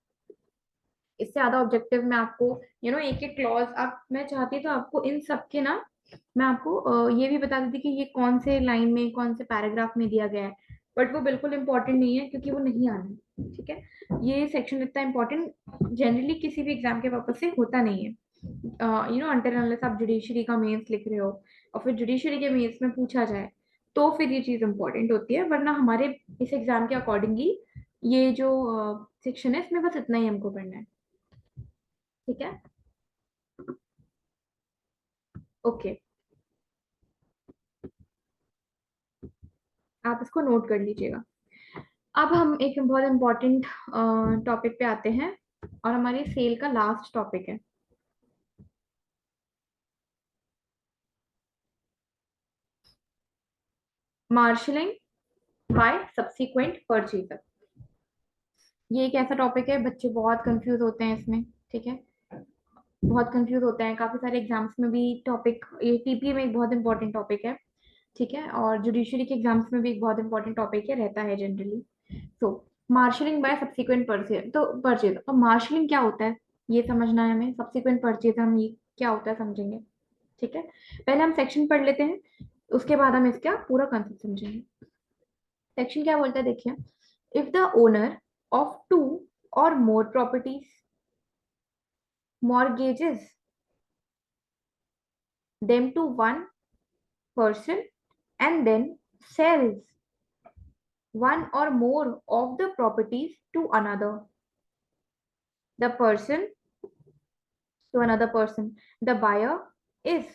इससे ज्यादा ऑब्जेक्टिव में आपको एक एक क्लॉज आप, मैं चाहती तो आपको इन सब के ना, मैं आपको ये भी बता देती कि ये कौन से लाइन में, कौन से पैराग्राफ में दिया गया है। बट वो बिल्कुल इंपॉर्टेंट नहीं है, क्योंकि वो नहीं आना है। ठीक है। ये सेक्शन इतना इंपॉर्टेंट जनरली किसी भी एग्जाम के पर्पज से होता नहीं है। अनटिल अनलेस आप जुडिशरी का मेंस लिख रहे हो, और फिर जुडिशरी के मेंस में पूछा जाए, तो फिर ये चीज इंपॉर्टेंट होती है। वरना हमारे इस एग्जाम के अकॉर्डिंगली ये जो सेक्शन है, इसमें बस इतना ही हमको पढ़ना है। ठीक है। ओके। आप इसको नोट कर लीजिएगा। अब हम एक बहुत इंपॉर्टेंट टॉपिक पे आते हैं, और हमारी सेल का लास्ट टॉपिक है मार्शलिंग बाय सब्सिक्वेंट परचेजर। ये एक ऐसा टॉपिक है, बच्चे बहुत कंफ्यूज होते हैं इसमें। ठीक है। बहुत कंफ्यूज होते हैं, काफी सारे एग्जाम्स में भी टॉपिक, ये टीपीए में एक बहुत इंपॉर्टेंट टॉपिक है। ठीक है। और जुडिशरी के एग्जाम्स में भी एक बहुत इंपॉर्टेंट टॉपिक है, रहता है जनरली। तो मार्शलिंग बाय सब्सिक्वेंट परचेज, तो परचेज, तो मार्शलिंग क्या होता है ये समझना है हमें। सब्सिक्वेंट परचेज हम ये क्या होता है समझेंगे। ठीक है। पहले हम सेक्शन पढ़ लेते हैं, उसके बाद हम इसका पूरा कंसेप्ट समझेंगे। सेक्शन क्या बोलता है देखिए। If the owner of two or more properties mortgages them to one person and then sells one or more of the properties to another, the person to another person, the buyer is,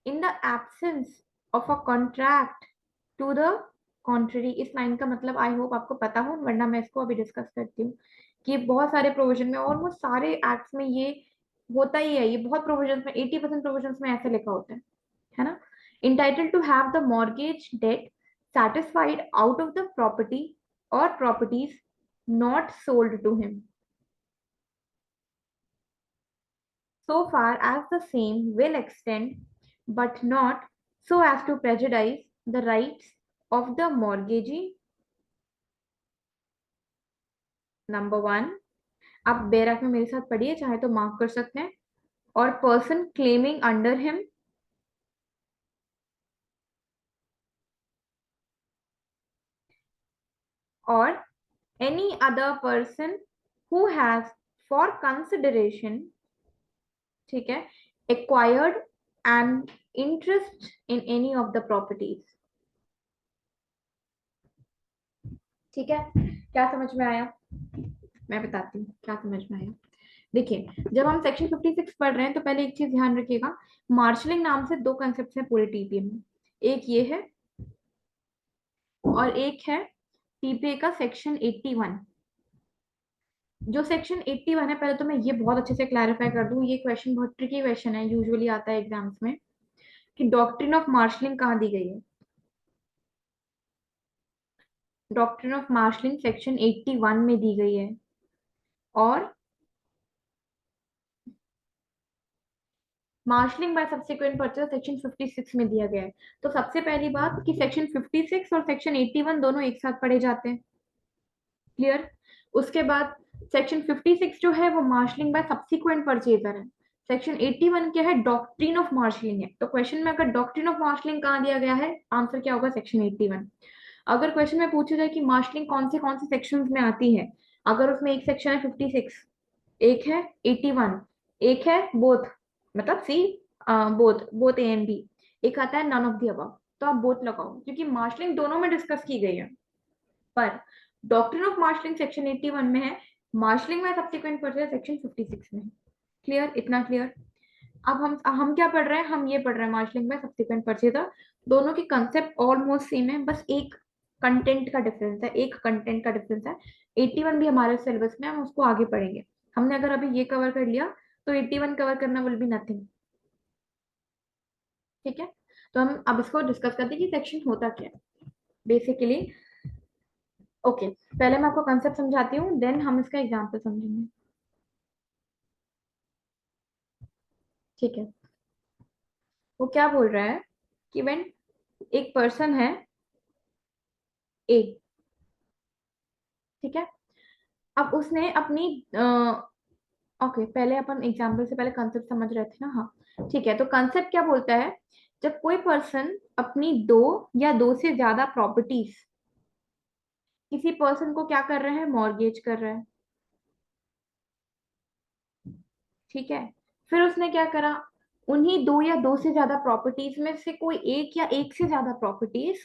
in the absence of a contract to the contrary। इस line का मतलब I hope आपको पता हो, वरना मैं इसको अभी डिस्कस करती हूँ। कि बहुत सारे प्रोविजन में, ऑलमोस्ट सारे एक्ट्स में ये होता ही है। ये बहुत प्रोविजन में, 80% प्रोविजन में ऐसे लिखा होता है ना। entitled to have the mortgage debt satisfied out of the property or properties not sold to him, so far as the same will extend, but not so as to prejudice the rights of the mortgagee. Number one, आप बेरक में मेरे साथ पढ़िए, चाहे तो mark कर सकते हैं। और पर्सन क्लेमिंग अंडर हिम, और any other person who has for consideration, ठीक है, acquired an interest in any of the properties। ठीक है। क्या समझ में आया? मैं बताती हूँ क्या समझ में आया। देखिए, जब हम सेक्शन 56 पढ़ रहे हैं, तो पहले एक चीज ध्यान रखिएगा। मार्शलिंग नाम से दो कंसेप्ट हैं पूरे टीपीए में। एक ये है, और एक है टीपीए का सेक्शन 81। जो सेक्शन 81 है, पहले तो मैं ये बहुत अच्छे से क्लैरिफाई कर दूं, ये क्वेश्चन बहुत ट्रिकी क्वेश्चन है, यूजुअली आता है एग्जाम्स में, कि डॉक्ट्रिन ऑफ मार्शलिंग कहाँ दी गई है। डॉक्ट्रिन ऑफ मार्शलिंग सेक्शन 81 में दी गई है, और marshalling by subsequent purchase section 56 में दिया गया है। तो सबसे पहली बात कि सेक्शन 56 और सेक्शन 81 दोनों एक साथ पढ़े जाते हैं। क्लियर। उसके बाद सेक्शन 56 जो है वो मार्शलिंग बाय सब्सिक्वेंट परचेजर है। सेक्शन 81 क्या है, डॉक्ट्रिन ऑफ मार्शलिंग है। तो क्वेश्चन में अगर डॉक्ट्रिन ऑफ मार्शलिंग कहाँ दिया गया है, आंसर क्या होगा, सेक्शन 81। अगर क्वेश्चन में पूछा जाए कि मार्शलिंग कौन से सेक्शंस में आती है, अगर उसमें एक सेक्शन है 56, एक है 81, एक है बोथ, मतलब C, both both A and B, एक आता है नन ऑफ दी अबव, तो आप बोथ लगाओ क्योंकि मार्शलिंग दोनों में डिस्कस की गई है। पर डॉक्ट्रिन ऑफ मार्शलिंग सेक्शन 81 में है, मार्शलिंग में सब्सिक्वेंट परचेज सेक्शन 56 में है। क्लियर, इतना क्लियर। अब हम क्या पढ़ रहे हैं, हम ये पढ़ रहे हैं मार्शलिंग में सब्सिक्वेंट परचेजर। दोनों की कंसेप्ट ऑलमोस्ट सेम है, बस एक कंटेंट का डिफरेंस है, एक कंटेंट का डिफरेंस है। 81 भी हमारे सिलेबस में, हम उसको आगे पढ़ेंगे। हमने अगर अभी ये कवर कर लिया तो 81 कवर करना विल बी नथिंग। ठीक है, तो हम अब इसको डिस्कस करते हैं कि सेक्शन होता क्या है बेसिकली। ओके, पहले मैं आपको कंसेप्ट समझाती हूँ, देन हम इसका एग्जाम्पल समझेंगे। ठीक है, वो क्या बोल रहा है कि व्हेन एक पर्सन है ए, ठीक है, अब उसने अपनी ओके, पहले अपन एग्जाम्पल से पहले कंसेप्ट समझ रहे थे ना, हाँ ठीक है। तो कंसेप्ट क्या बोलता है, जब कोई पर्सन अपनी दो या दो से ज्यादा प्रॉपर्टीज किसी पर्सन को क्या कर रहा है, मॉर्गेज कर रहा है, ठीक है। फिर उसने क्या करा, उन्हीं दो या दो से ज्यादा प्रॉपर्टीज में से कोई एक या एक से ज्यादा प्रॉपर्टीज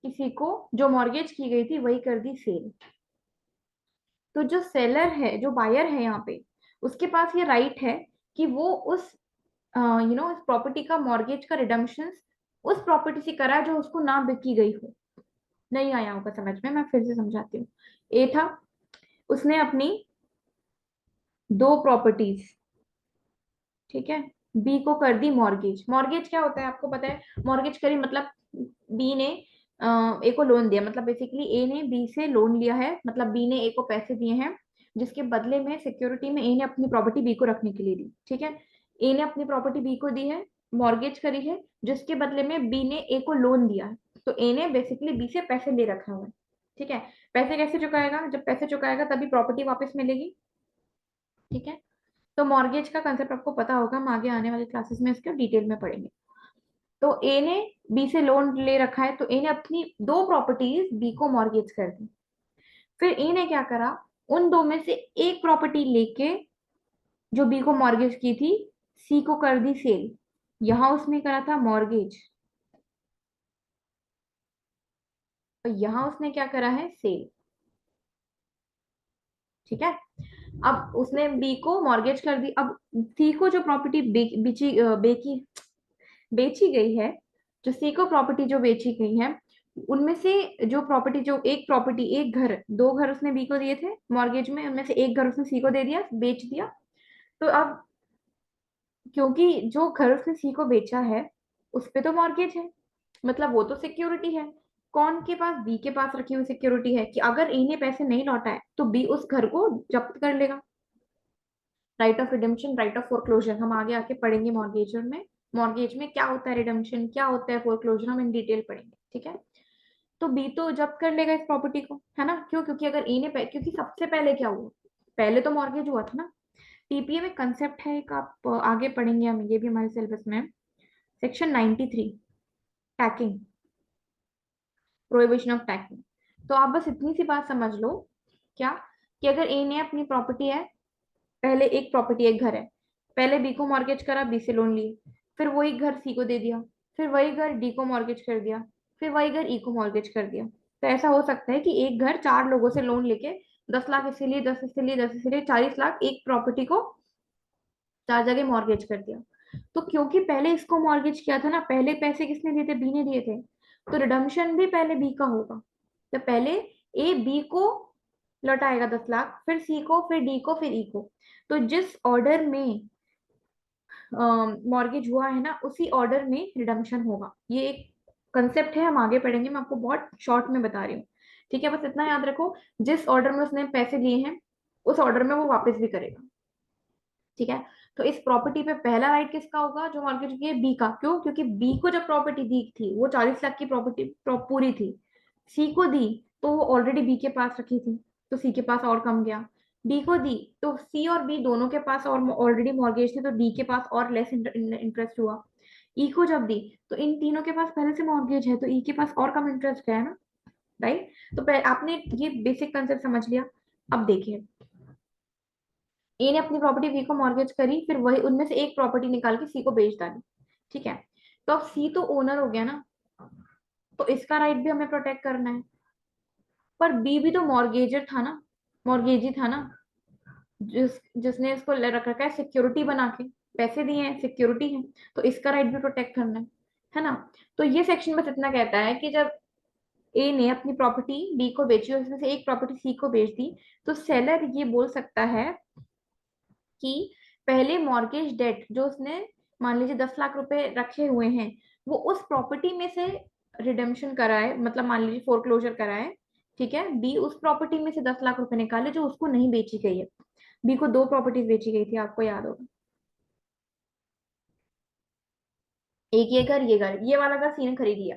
किसी को जो मॉर्गेज की गई थी वही कर दी सेल। तो जो सेलर है, जो बायर है यहाँ पे, उसके पास ये राइट है कि वो उस इस प्रॉपर्टी का मॉर्गेज का रिडम्पशन उस प्रॉपर्टी से करा जो उसको ना बिकी गई हो। नहीं आया होगा समझ में, मैं फिर से समझाती हूँ। ए था, उसने अपनी दो प्रॉपर्टीज, ठीक है, बी को कर दी मॉर्गेज। मॉर्गेज क्या होता है आपको पता है, मॉर्गेज करी मतलब बी ने ए को लोन दिया, मतलब बेसिकली ए ने बी से लोन लिया है, मतलब बी ने ए को पैसे दिए हैं, जिसके बदले में सिक्योरिटी में ए ने अपनी प्रॉपर्टी बी को रखने के लिए दी। ठीक है, ए ने अपनी प्रॉपर्टी बी को दी है, मॉर्गेज करी है, जिसके बदले में बी ने ए को लोन दिया है। तो ए ने बेसिकली बी से पैसे ले रखा हुआ है। ठीक है, पैसे कैसे चुकाएगा, जब पैसे चुकाएगा तभी प्रॉपर्टी वापस मिलेगी। ठीक है, तो मॉर्गेज का कंसेप्ट आपको पता होगा, हम आगे आने वाले क्लासेस में इसके डिटेल में पढ़ेंगे। तो ए ने बी से लोन ले रखा है, तो ए ने अपनी दो प्रॉपर्टीज बी को मॉर्गेज कर दी। फिर ए ने क्या करा, उन दो में से एक प्रॉपर्टी लेके जो बी को मॉर्गेज की थी सी को कर दी सेल। यहां उसने करा था मॉर्गेज, और यहां उसने क्या करा है, सेल। ठीक है, अब उसने बी को मॉर्गेज कर दी, अब सी को जो प्रॉपर्टी बेची गई है, जो सी को प्रॉपर्टी जो बेची गई है, उनमें से जो प्रॉपर्टी, जो एक प्रॉपर्टी, एक घर, दो घर उसने बी को दिए थे मॉर्गेज में, उनमें से एक घर उसने सी को दे दिया, बेच दिया। तो अब क्योंकि जो घर उसने सी को बेचा है उस पे तो मॉर्गेज है, मतलब वो तो सिक्योरिटी है। कौन के पास, बी के पास रखी हुई सिक्योरिटी है कि अगर ए ने पैसे नहीं लौटाए तो बी उस घर को जब्त कर लेगा। Right of redemption, right of foreclosure हम आगे आके पढ़ेंगे मॉर्गेज में। मॉर्गेज में क्या होता है, रिडेम्पशन क्या होता है, फोरक्लोजर हम इन डिटेल पढ़ेंगे। ठीक है, तो बी तो जब्त कर लेगा इस प्रॉपर्टी को, है ना, क्यों, क्योंकि अगर ए ने क्योंकि सबसे पहले क्या हुआ, पहले तो मॉर्गेज हुआ था ना। टीपीए में कंसेप्ट है एक, आप आगे पढ़ेंगे, हम ये भी हमारे सिलेबस में है, section 93, tacking, prohibition of tacking. तो आप बस इतनी सी बात समझ लो, क्या, कि अगर ए ने अपनी प्रॉपर्टी है, पहले एक प्रॉपर्टी, एक घर है, पहले बी को मॉर्गेज करा, बी से लोन लिए, फिर वही घर सी को दे दिया, फिर वही घर डी को मॉर्गेज कर दिया, फिर वही घर ई को मॉर्गेज कर दिया। तो ऐसा हो सकता है कि एक घर चार लोगों से लोन लेके 10 लाख इससे लिए, 10 इससे लिए, 10 इससे लिए, 40 लाख एक प्रॉपर्टी को चार जगह मॉर्गेज कर दिया। तो क्योंकि पहले इसको मॉर्गेज किया था ना, पहले पैसे किसने दिए थे, बी ने दिए थे, तो रिडम्पशन भी पहले बी का होगा। तो पहले ए बी को लौटाएगा 10 लाख, फिर सी को, फिर डी को, फिर ई को। तो जिस ऑर्डर में मॉर्गेज हुआ है ना, उसी ऑर्डर में रिडम्पशन होगा। ये एक कंसेप्ट है, हम आगे पढ़ेंगे, मैं आपको बहुत शॉर्ट में बता रही हूँ। ठीक है, बस इतना याद रखो, जिस ऑर्डर में उसने पैसे लिए हैं उस ऑर्डर में वो वापस भी करेगा। ठीक है, तो इस प्रॉपर्टी पे पहला राइट किसका होगा, जो मॉर्गेज की है, बी का। क्यों? क्योंकि बी को जब प्रॉपर्टी दी थी वो 40 लाख की प्रॉपर्टी पूरी थी, सी को दी तो वो ऑलरेडी बी के पास रखी थी, तो सी के पास और कम गया। डी को दी तो सी और बी दोनों के पास और ऑलरेडी मॉर्गेज थी, तो डी के पास और लेस इंटरेस्ट हुआ। ई को जब दी तो इन तीनों के पास पहले से मॉर्गेज है, तो ई के पास और कम इंटरेस्ट है ना, राइट। तो आपने ये बेसिक कंसेप्ट समझ लिया। अब देखिए, ए ने अपनी प्रॉपर्टी बी को मॉर्गेज करी, फिर वही उनमें से एक प्रॉपर्टी निकाल के सी को बेच डाली। ठीक है, तो अब सी तो ओनर हो गया ना, तो इसका राइट भी हमें प्रोटेक्ट करना है। पर बी भी तो मॉर्गेजर था ना, मॉर्गेजी था ना, जिसने इसको रख रखा है सिक्योरिटी बना के, पैसे दिए हैं, सिक्योरिटी है, तो इसका राइट भी प्रोटेक्ट करना है ना। तो ये सेक्शन बस इतना कहता है कि जब ए ने अपनी प्रॉपर्टी बी को बेची और उसमें से एक प्रॉपर्टी सी को बेच दी, तो सेलर ये बोल सकता है कि पहले मॉर्गेज डेट जो उसने, मान लीजिए 10 लाख रुपए रखे हुए हैं, वो उस प्रॉपर्टी में से रिडेम्पशन कराए, मतलब मान लीजिए फोरक्लोजर कराए। ठीक है, बी उस प्रॉपर्टी में से 10 लाख रुपए निकाले जो उसको नहीं बेची गई है। बी को दो प्रॉपर्टीज बेची गई थी, आपको याद होगा, एक ये घर, ये वाला घर सी ने खरीद लिया।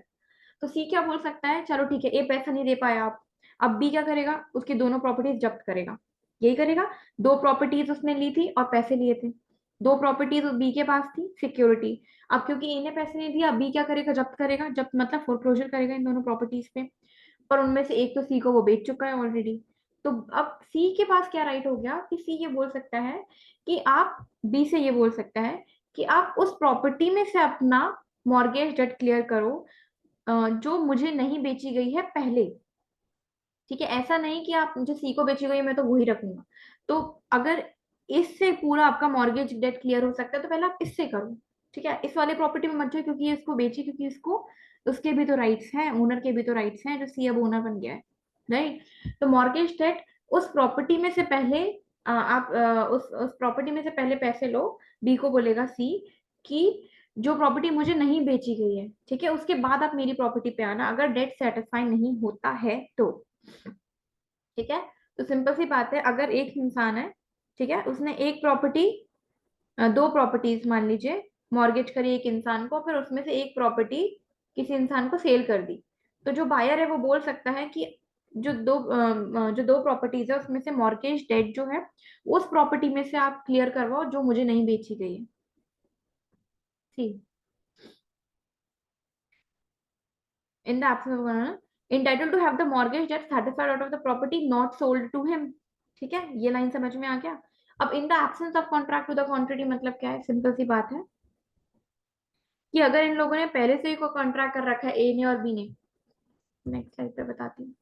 तो सी क्या बोल सकता है, चलो ठीक है, ए पैसा नहीं दे पाया आप, अब बी क्या करेगा, उसकी दोनों प्रॉपर्टीज जब्त करेगा। यही करेगा, दो प्रॉपर्टीज उसने ली थी और पैसे लिए थे, दो प्रॉपर्टीज बी के पास थी, सिक्योरिटी। अब क्योंकि ए ने पैसे नहीं दिया, बी क्या करेगा, जब्त करेगा, जब्त मतलब फोरक्लोजर करेगा इन दोनों प्रॉपर्टीज पे। पर उनमें से एक तो सी को वो बेच चुका है ऑलरेडी। तो अब सी के पास क्या राइट हो गया कि सी ये बोल सकता है कि आप, बी से ये बोल सकता है कि आप उस प्रॉपर्टी में से अपना मॉर्गेज डेट क्लियर करो, जो मुझे नहीं बेची गई है पहले। ठीक है, ऐसा नहीं कि आप मुझे सी को बेची गई है, मैं तो वही रखूंगा। तो अगर इससे पूरा आपका मॉर्गेज डेट क्लियर हो सकता है तो पहले आप इससे करो। ठीक है, इस वाले प्रॉपर्टी में मत जाओ क्योंकि ये इसको बेची, क्योंकि इसको, उसके भी तो राइट्स हैं, ओनर के भी तो राइट्स हैं, जो सी अब ओनर बन गया है, राइट। तो मॉर्गेज डेट उस प्रॉपर्टी में से पहले, आप उस प्रॉपर्टी में से पहले पैसे लो। बी को बोलेगा सी कि जो प्रॉपर्टी मुझे नहीं बेची गई है, ठीक है, उसके बाद आप मेरी प्रॉपर्टी पे आना अगर डेट सेटिस्फाई नहीं होता है तो। ठीक है, तो सिंपल सी बात है, अगर एक इंसान है, ठीक है, उसने एक प्रॉपर्टी, दो प्रॉपर्टीज मान लीजिए मॉर्गेज करी एक इंसान को, फिर उसमें से एक प्रॉपर्टी किसी इंसान को सेल कर दी, तो जो बायर है वो बोल सकता है कि जो दो प्रॉपर्टीज है उसमें से मॉर्गेज डेट जो है उस प्रॉपर्टी में से आप क्लियर करवाओ जो मुझे नहीं बेची गई है। ठीक, in the absence of owner, entitled to have the mortgage debt satisfied out of the property not sold to him। ठीक है, ये लाइन समझ में आ गया। अब in the absence of contract to the contrary मतलब क्या है, सिंपल सी बात है कि अगर इन लोगों ने पहले से ही कोई कॉन्ट्रैक्ट कर रखा है, ए ने और बी ने, नेक्स्ट स्लाइड पे बताती हूँ।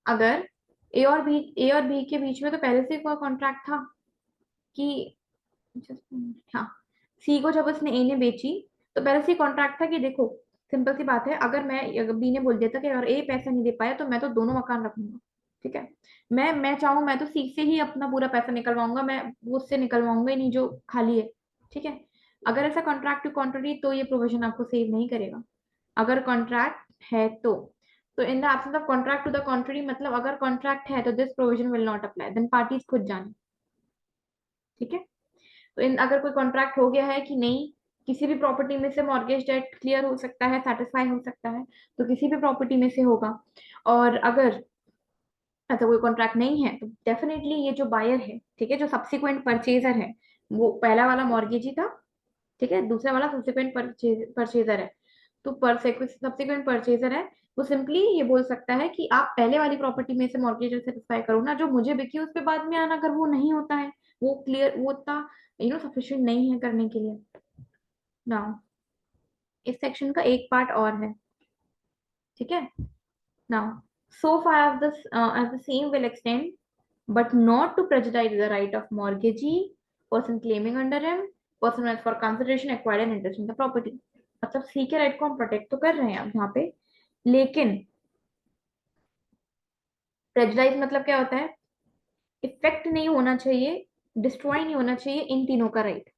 अगर ए और बी के बीच में तो पहले से ही कोई कॉन्ट्रैक्ट था कि, हाँ, सी को जब उसने ए ने बेची तो पहले से कॉन्ट्रैक्ट था कि देखो, सिंपल सी बात है, अगर बी ने बोल दिया था कि अगर ए पैसा नहीं दे पाया तो मैं तो दोनों मकान रखूंगा। ठीक है, मैं चाहूँ मैं तो सी से ही अपना पूरा पैसा निकलवाऊंगा, मैं वो उससे निकलवाऊंगा ही नहीं जो खाली है। ठीक है, अगर ऐसा कॉन्ट्रैक्ट टू कॉन्ट्ररी तो ये प्रोविजन आपको सेव नहीं करेगा। अगर कॉन्ट्रैक्ट है तो in the absence of contract to the contrary मतलब अगर कॉन्ट्रैक्ट है तो this provision will not apply, then parties खुद जाने। ठीक है, तो इन अगर कोई कॉन्ट्रैक्ट हो गया है कि नहीं, किसी भी प्रॉपर्टी में से मॉर्गेज डेट क्लियर हो सकता है, सेटिस्फाई हो सकता है, तो किसी भी प्रॉपर्टी में से होगा। और अगर ऐसा कोई कॉन्ट्रैक्ट नहीं है तो डेफिनेटली ये जो बायर है, ठीक है, जो सब्सिक्वेंट परचेजर है, वो पहला वाला मॉर्गेज ही था, ठीक है, दूसरा वाला सब्सिक्वेंट परचेजर है। तो सब्सिक्वेंट परचेजर है, वो सिंपली ये बोल सकता है कि आप पहले वाली प्रॉपर्टी में से मॉर्गेज सेटिस्फाई करो ना, जो मुझे बिकी उस पे बाद में आना, अगर वो नहीं होता है, वो क्लियर, वो उतना सफिशिएंट नहीं है करने के लिए ना। इस सेक्शन का एक पार्ट और है। ठीक है, now so far as the same will extend but not to prejudice the right of mortgagee, person claiming under him, person as for consideration acquired an interest in the property। मतलब सी के right को हम protect तो कर रहे हैं अब यहाँ पे, लेकिन प्रेजुडाइज मतलब क्या होता है, इफेक्ट नहीं होना चाहिए डिस्ट्रॉय नहीं होना चाहिए इन तीनों का राइट।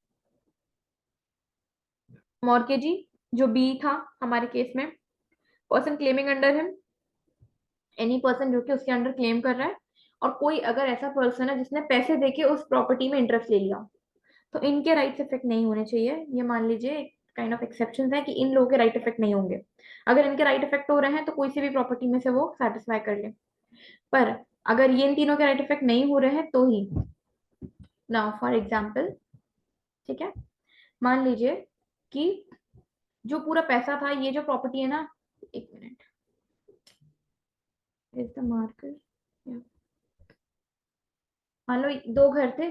मॉर्गेजी जो बी था हमारे केस में, person claiming under him, any person जो कि उसके अंडर क्लेम कर रहा है, और कोई अगर ऐसा पर्सन है जिसने पैसे देके उस प्रॉपर्टी में इंटरेस्ट ले लिया, तो इनके राइट्स इफेक्ट नहीं होने चाहिए। ये मान लीजिए काइंड ऑफ एक्सेप्शन है कि इन लोगों के राइट इफेक्ट नहीं होंगे। अगर इनके राइट इफेक्ट हो रहे हैं तो कोई सी भी प्रॉपर्टी में से वो सेटिस्फाई कर ले। पर अगर ये इन तीनों के राइट इफेक्ट नहीं हो रहे हैं तो ही, नाउ फॉर एग्जाम्पल, ठीक है, मान लीजिए कि जो पूरा पैसा था, ये जो प्रॉपर्टी है ना, एक मिनट, इज द मार्कर, मान लो दो घर थे,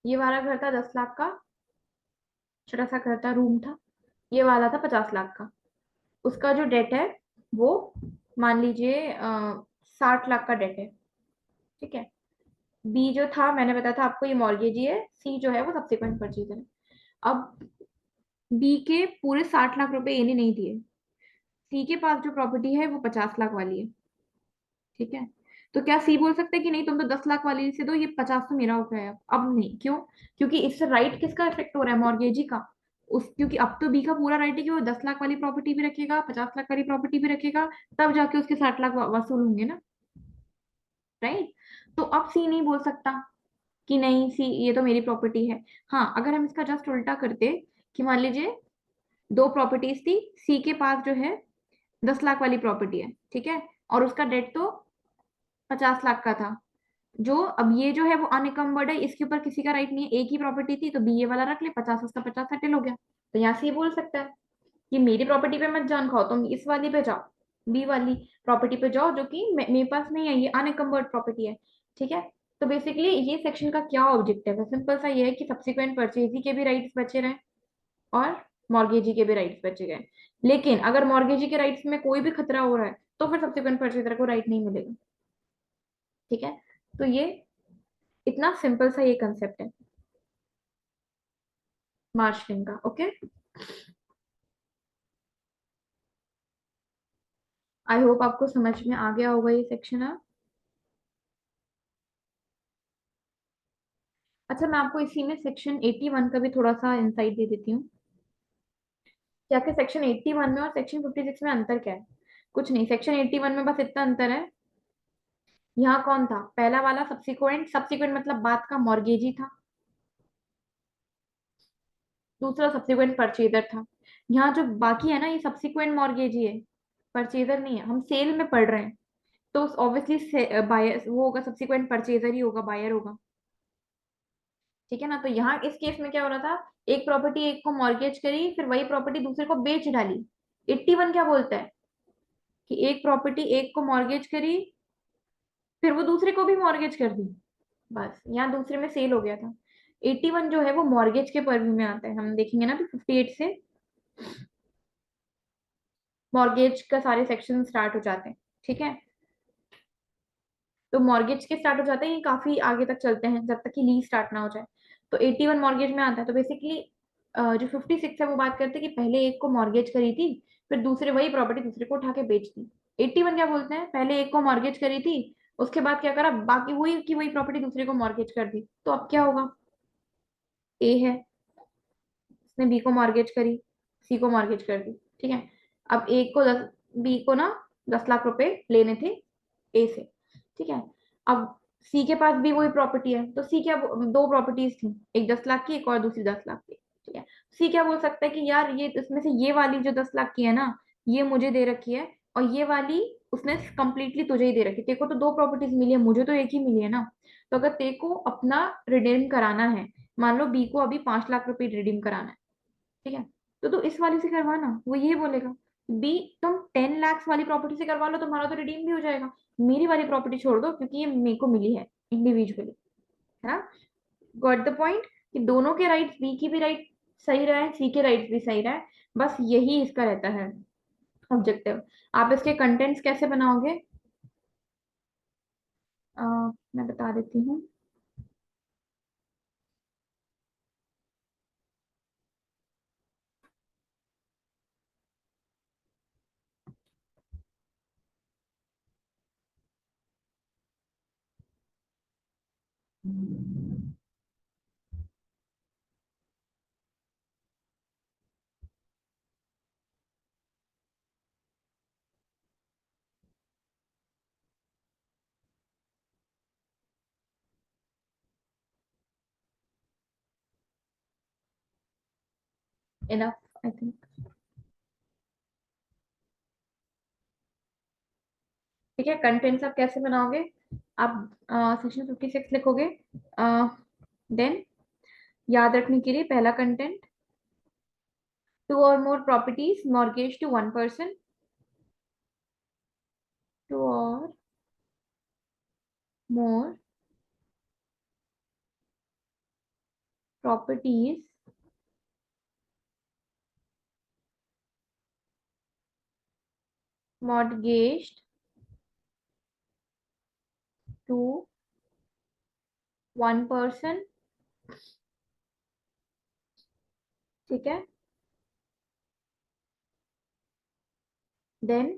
ये वाला घर था 10 लाख का, छोटा सा घर था, रूम था। ये वाला था 50 लाख का। उसका जो डेट है वो मान लीजिए 60 लाख का डेट है, ठीक है। बी जो था, मैंने बताया था आपको, ये मॉर्गेज ही है। सी जो है वो सब्सिक्वेंट परचेज है। अब बी के पूरे 60 लाख रुपए इन्हें नहीं दिए, सी के पास जो प्रॉपर्टी है वो 50 लाख वाली है, ठीक है। तो क्या सी बोल सकते हैं कि नहीं, तुम तो 10 लाख वाली से दो, ये 50 तो मेरा हो गया है? अब नहीं, क्यों? क्योंकि इससे राइट किसका इफेक्ट हो रहा है? मॉर्गेजी का। उस क्योंकि अब तो बी का पूरा राइट है कि वो 10 लाख वाली प्रॉपर्टी भी रखेगा, 50 लाख वाली प्रॉपर्टी भी रखेगा, तब जाके उसके 60 लाख वसूल होंगे ना, राइट। तो अब सी नहीं बोल सकता कि नहीं सी, ये तो मेरी प्रॉपर्टी है। हाँ, अगर हम इसका जस्ट उल्टा करते कि मान लीजिए दो प्रॉपर्टीज थी, सी के पास जो है 10 लाख वाली प्रॉपर्टी है, ठीक है, और उसका डेट तो 50 लाख का था। जो अब ये जो है वो अनकम्बर्ड है, इसके ऊपर किसी का राइट नहीं है, एक ही प्रॉपर्टी थी, तो बी ये वाला रख ले, 50 उसका 50 सेटल हो गया। तो यहाँ से ये बोल सकता है कि मेरी प्रॉपर्टी पे मत जान खाओ, तुम इस वाली पे जाओ, बी वाली प्रॉपर्टी पे जाओ, जो कि मेरे पास नहीं है, ये अनकम्बर्ड प्रॉपर्टी है, ठीक है। तो बेसिकली ये सेक्शन का क्या ऑब्जेक्टिव है? सिंपल सा ये है कि सब्सिक्वेंट परचेजी के भी राइट्स बचे रहे और मॉर्गेजी के भी राइट्स बचे गए। लेकिन अगर मॉर्गेजी के राइट्स में कोई भी खतरा हो रहा है तो फिर सब्सिक्वेंट परचेजर को राइट नहीं मिलेगा, ठीक है। तो ये इतना सिंपल सा ये कंसेप्ट है मार्शलिंग का, ओके। आई होप आपको समझ में आ गया होगा ये सेक्शन अब। अच्छा, मैं आपको इसी में सेक्शन 81 का भी थोड़ा सा इंसाइट दे देती हूँ कि आखिर सेक्शन 81 में और सेक्शन 56 में अंतर क्या है। कुछ नहीं, सेक्शन 81 में बस इतना अंतर है, यहाँ कौन था पहला वाला? सब्सिक्वेंट, सब्सिक्वेंट मतलब बात का मॉर्गेजी था, दूसरा सब्सिक्वेंट परचेजर था। यहाँ जो बाकी है ना, ये सब्सिक्वेंट मॉर्गेजी है, परचेजर नहीं है। हम सेल में पढ़ रहे हैं, तो ऑब्वियसली बायर वो होगा, सब्सिक्वेंट परचेजर ही होगा, बायर होगा, ठीक है ना। तो यहाँ इस केस में क्या हो रहा था, एक प्रॉपर्टी एक को मॉर्गेज करी, फिर वही प्रॉपर्टी दूसरे को बेच डाली। 81 क्या बोलता है कि एक प्रॉपर्टी एक को मॉर्गेज करी, फिर वो दूसरे को भी मॉर्गेज कर दी, बस यहाँ दूसरे में सेल हो गया था। 81 जो है वो मॉर्गेज के पर्व्यू में आता है, हम देखेंगे ना, तो 58 से मॉर्गेज का सारे सेक्शन स्टार्ट हो जाते हैं, ठीक है। तो मॉर्गेज के स्टार्ट हो जाते हैं, ये काफी आगे तक चलते हैं जब तक कि लीज स्टार्ट ना हो जाए। तो 81 मॉर्गेज में आता है। तो बेसिकली जो 56 है वो बात करते हैं कि पहले एक को मॉर्गेज करी थी, फिर दूसरे वही प्रॉपर्टी दूसरे को उठा के बेच दी। 81 क्या बोलते हैं, पहले एक को मॉर्गेज करी थी, उसके बाद क्या करा, बाकी वही की वही प्रॉपर्टी दूसरे को मॉर्गेज कर दी। तो अब क्या होगा, ए है, उसने बी को मॉर्गेज करी, सी को मॉर्गेज कर दी, ठीक है। अब ए को 10, बी को ना 10 लाख रुपए लेने थे ए से, ठीक है। अब सी के पास भी वही प्रॉपर्टी है, तो सी क्या, दो प्रॉपर्टीज थी, एक 10 लाख की, एक और दूसरी 10 लाख की, ठीक है। सी क्या बोल सकता है कि यार ये इसमें से ये वाली जो 10 लाख की है ना, ये मुझे दे रखी है, और ये वाली उसने कंप्लीटली तुझे ही दे रखी है। तेरे को तो दो प्रॉपर्टीज मिली है, मुझे तो एक ही मिली है ना। तो अगर तेरे को अपना रिडीम कराना है, मान लो बी को अभी 5 लाख रुपए रिडीम कराना है, ठीक है, तो तू इस वाली से करवाना, वो ये बोलेगा। बी, तुम 10 लाख वाली प्रॉपर्टी से करवा लो, तुम्हारा तो रिडीम भी हो जाएगा, मेरी वाली प्रॉपर्टी छोड़ दो क्योंकि ये मेरे को मिली है इंडिविजुअली, है ना। गॉट द पॉइंट कि दोनों के राइट्स, बी की भी राइट सही रहा है, सी के राइट्स भी सही रहा है, बस यही इसका रहता है ऑब्जेक्टिव। आप इसके कंटेंट्स कैसे बनाओगे, अ, मैं बता देती हूँ। Enough I think. ठीक है, कंटेंट्स आप कैसे बनाओगे? आप सेक्शन 56 लिखोगे। देन याद रखने के लिए पहला content, two or more properties mortgage to one person, two or more properties mortgaged to one person। ठीक है, देन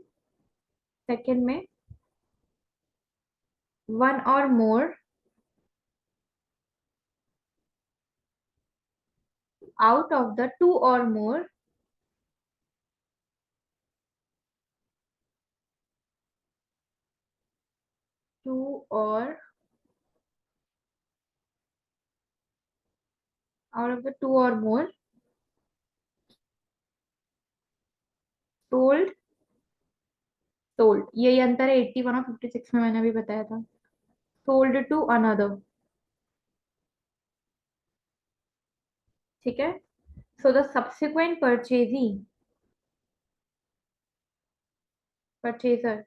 सेकंड में वन और more out of the two or more to और out of the two or more told. Told यही अंतर है 81 और 56 में, मैंने अभी बताया था। Sold to another. ठीक है, so the subsequent purchasee purchaser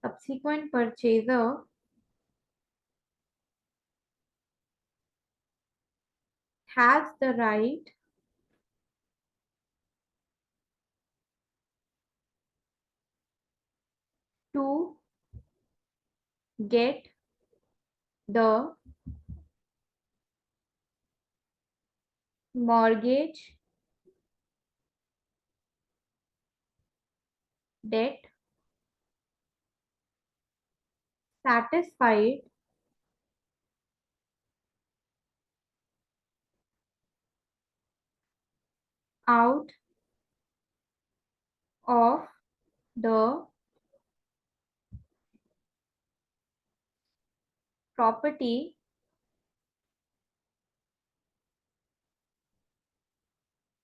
subsequent purchaser has the right to get the mortgage debt satisfied out of the property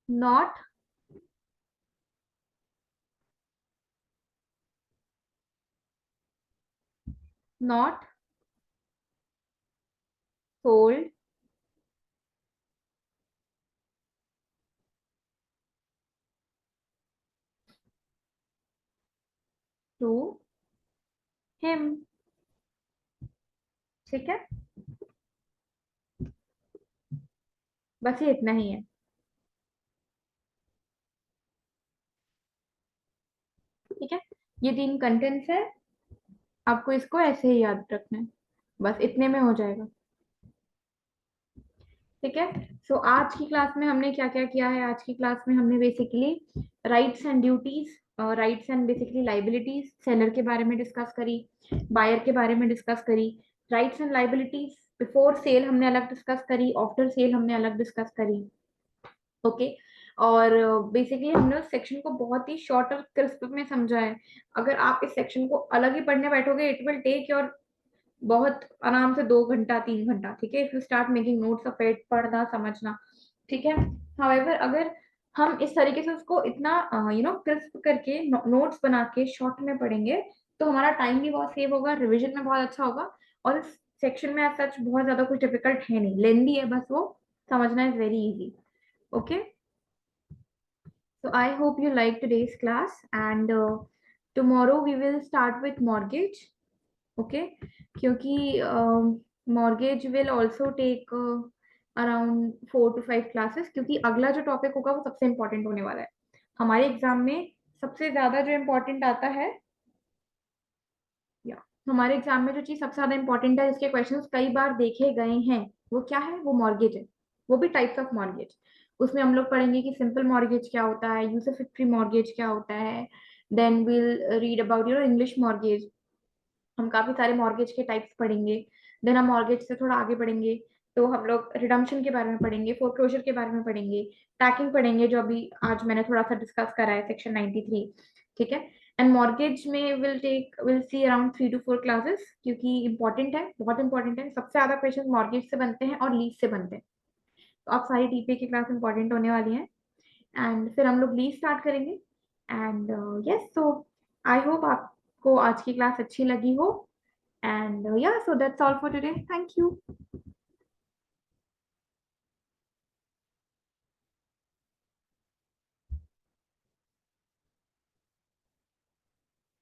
not not sold to him। ठीक है, बस ये इतना ही है। ठीक है, ये तीन कंटेंट्स है, आपको इसको ऐसे ही याद रखना है, बस इतने में हो जाएगा। ठीक है, सो आज की क्लास में हमने क्या क्या किया है? आज की क्लास में हमने basically rights and duties, rights and basically liabilities, seller के बारे में डिस्कस करी, बायर के बारे में डिस्कस करी। Rights and liabilities before sale हमने अलग डिस्कस करी, आफ्टर सेल हमने अलग डिस्कस करी। ओके, और बेसिकली हमने उस सेक्शन को बहुत ही शॉर्ट और क्रिस्प में समझा है। अगर आप इस सेक्शन को अलग ही पढ़ने बैठोगे, इट विल टेक योर बहुत आराम से 2 घंटा 3 घंटा। ठीक है, if you start making notes of it, पढ़ना समझना। ठीक है, हाउएवर अगर हम इस तरीके से उसको इतना क्रिस्प करके नोट्स बना के शॉर्ट में पढ़ेंगे, तो हमारा टाइम भी बहुत सेव होगा, रिवीजन में बहुत अच्छा होगा। और इस सेक्शन में एज सच बहुत ज्यादा कुछ डिफिकल्ट है नहीं, लेंदी है, बस वो समझना is very easy. Okay, so I hope you like today's class, and tomorrow we will start with mortgage। Okay, क्योंकि mortgage will also take around 4 to 5 classes, क्योंकि अगला जो टॉपिक होगा वो सबसे इम्पोर्टेंट होने वाला है हमारे एग्जाम में। सबसे ज्यादा जो इम्पोर्टेंट आता है, या हमारे एग्जाम में जो चीज सबसे ज्यादा इम्पोर्टेंट है, जिसके क्वेश्चंस कई बार देखे गए हैं, वो क्या है? वो मॉर्गेज है। वो भी टाइप्स ऑफ मॉर्गेज। उसमें हम लोग पढ़ेंगे कि सिंपल मॉर्गेज क्या होता है, यूसुफिक्ट्री मॉर्गेज क्या होता है, then will read about English mortgage. हम काफी सारे मॉर्गेज के टाइप्स पढ़ेंगे। देन हम मॉर्गेज से थोड़ा आगे बढ़ेंगे तो हम लोग रिडम्पशन के बारे में पढ़ेंगे, फोरक्लोजर के बारे में पढ़ेंगे, टैकिंग पढ़ेंगे जो अभी आज मैंने थोड़ा सा डिस्कस करा है सेक्शन 93। ठीक है। एंड मॉर्गेज में will see around 3 to 4 classes, क्योंकि इंपॉर्टेंट है, बहुत इंपॉर्टेंट है। सबसे ज्यादा क्वेश्चन मॉर्गेज से बनते हैं और लीज से बनते हैं। तो आप सारी टीपीए की क्लास इंपॉर्टेंट होने वाली है। एंड फिर हम लोग लीज स्टार्ट करेंगे। And yes, so I hope आपको आज की क्लास अच्छी लगी हो। एंड या, so that's all for today, thank you.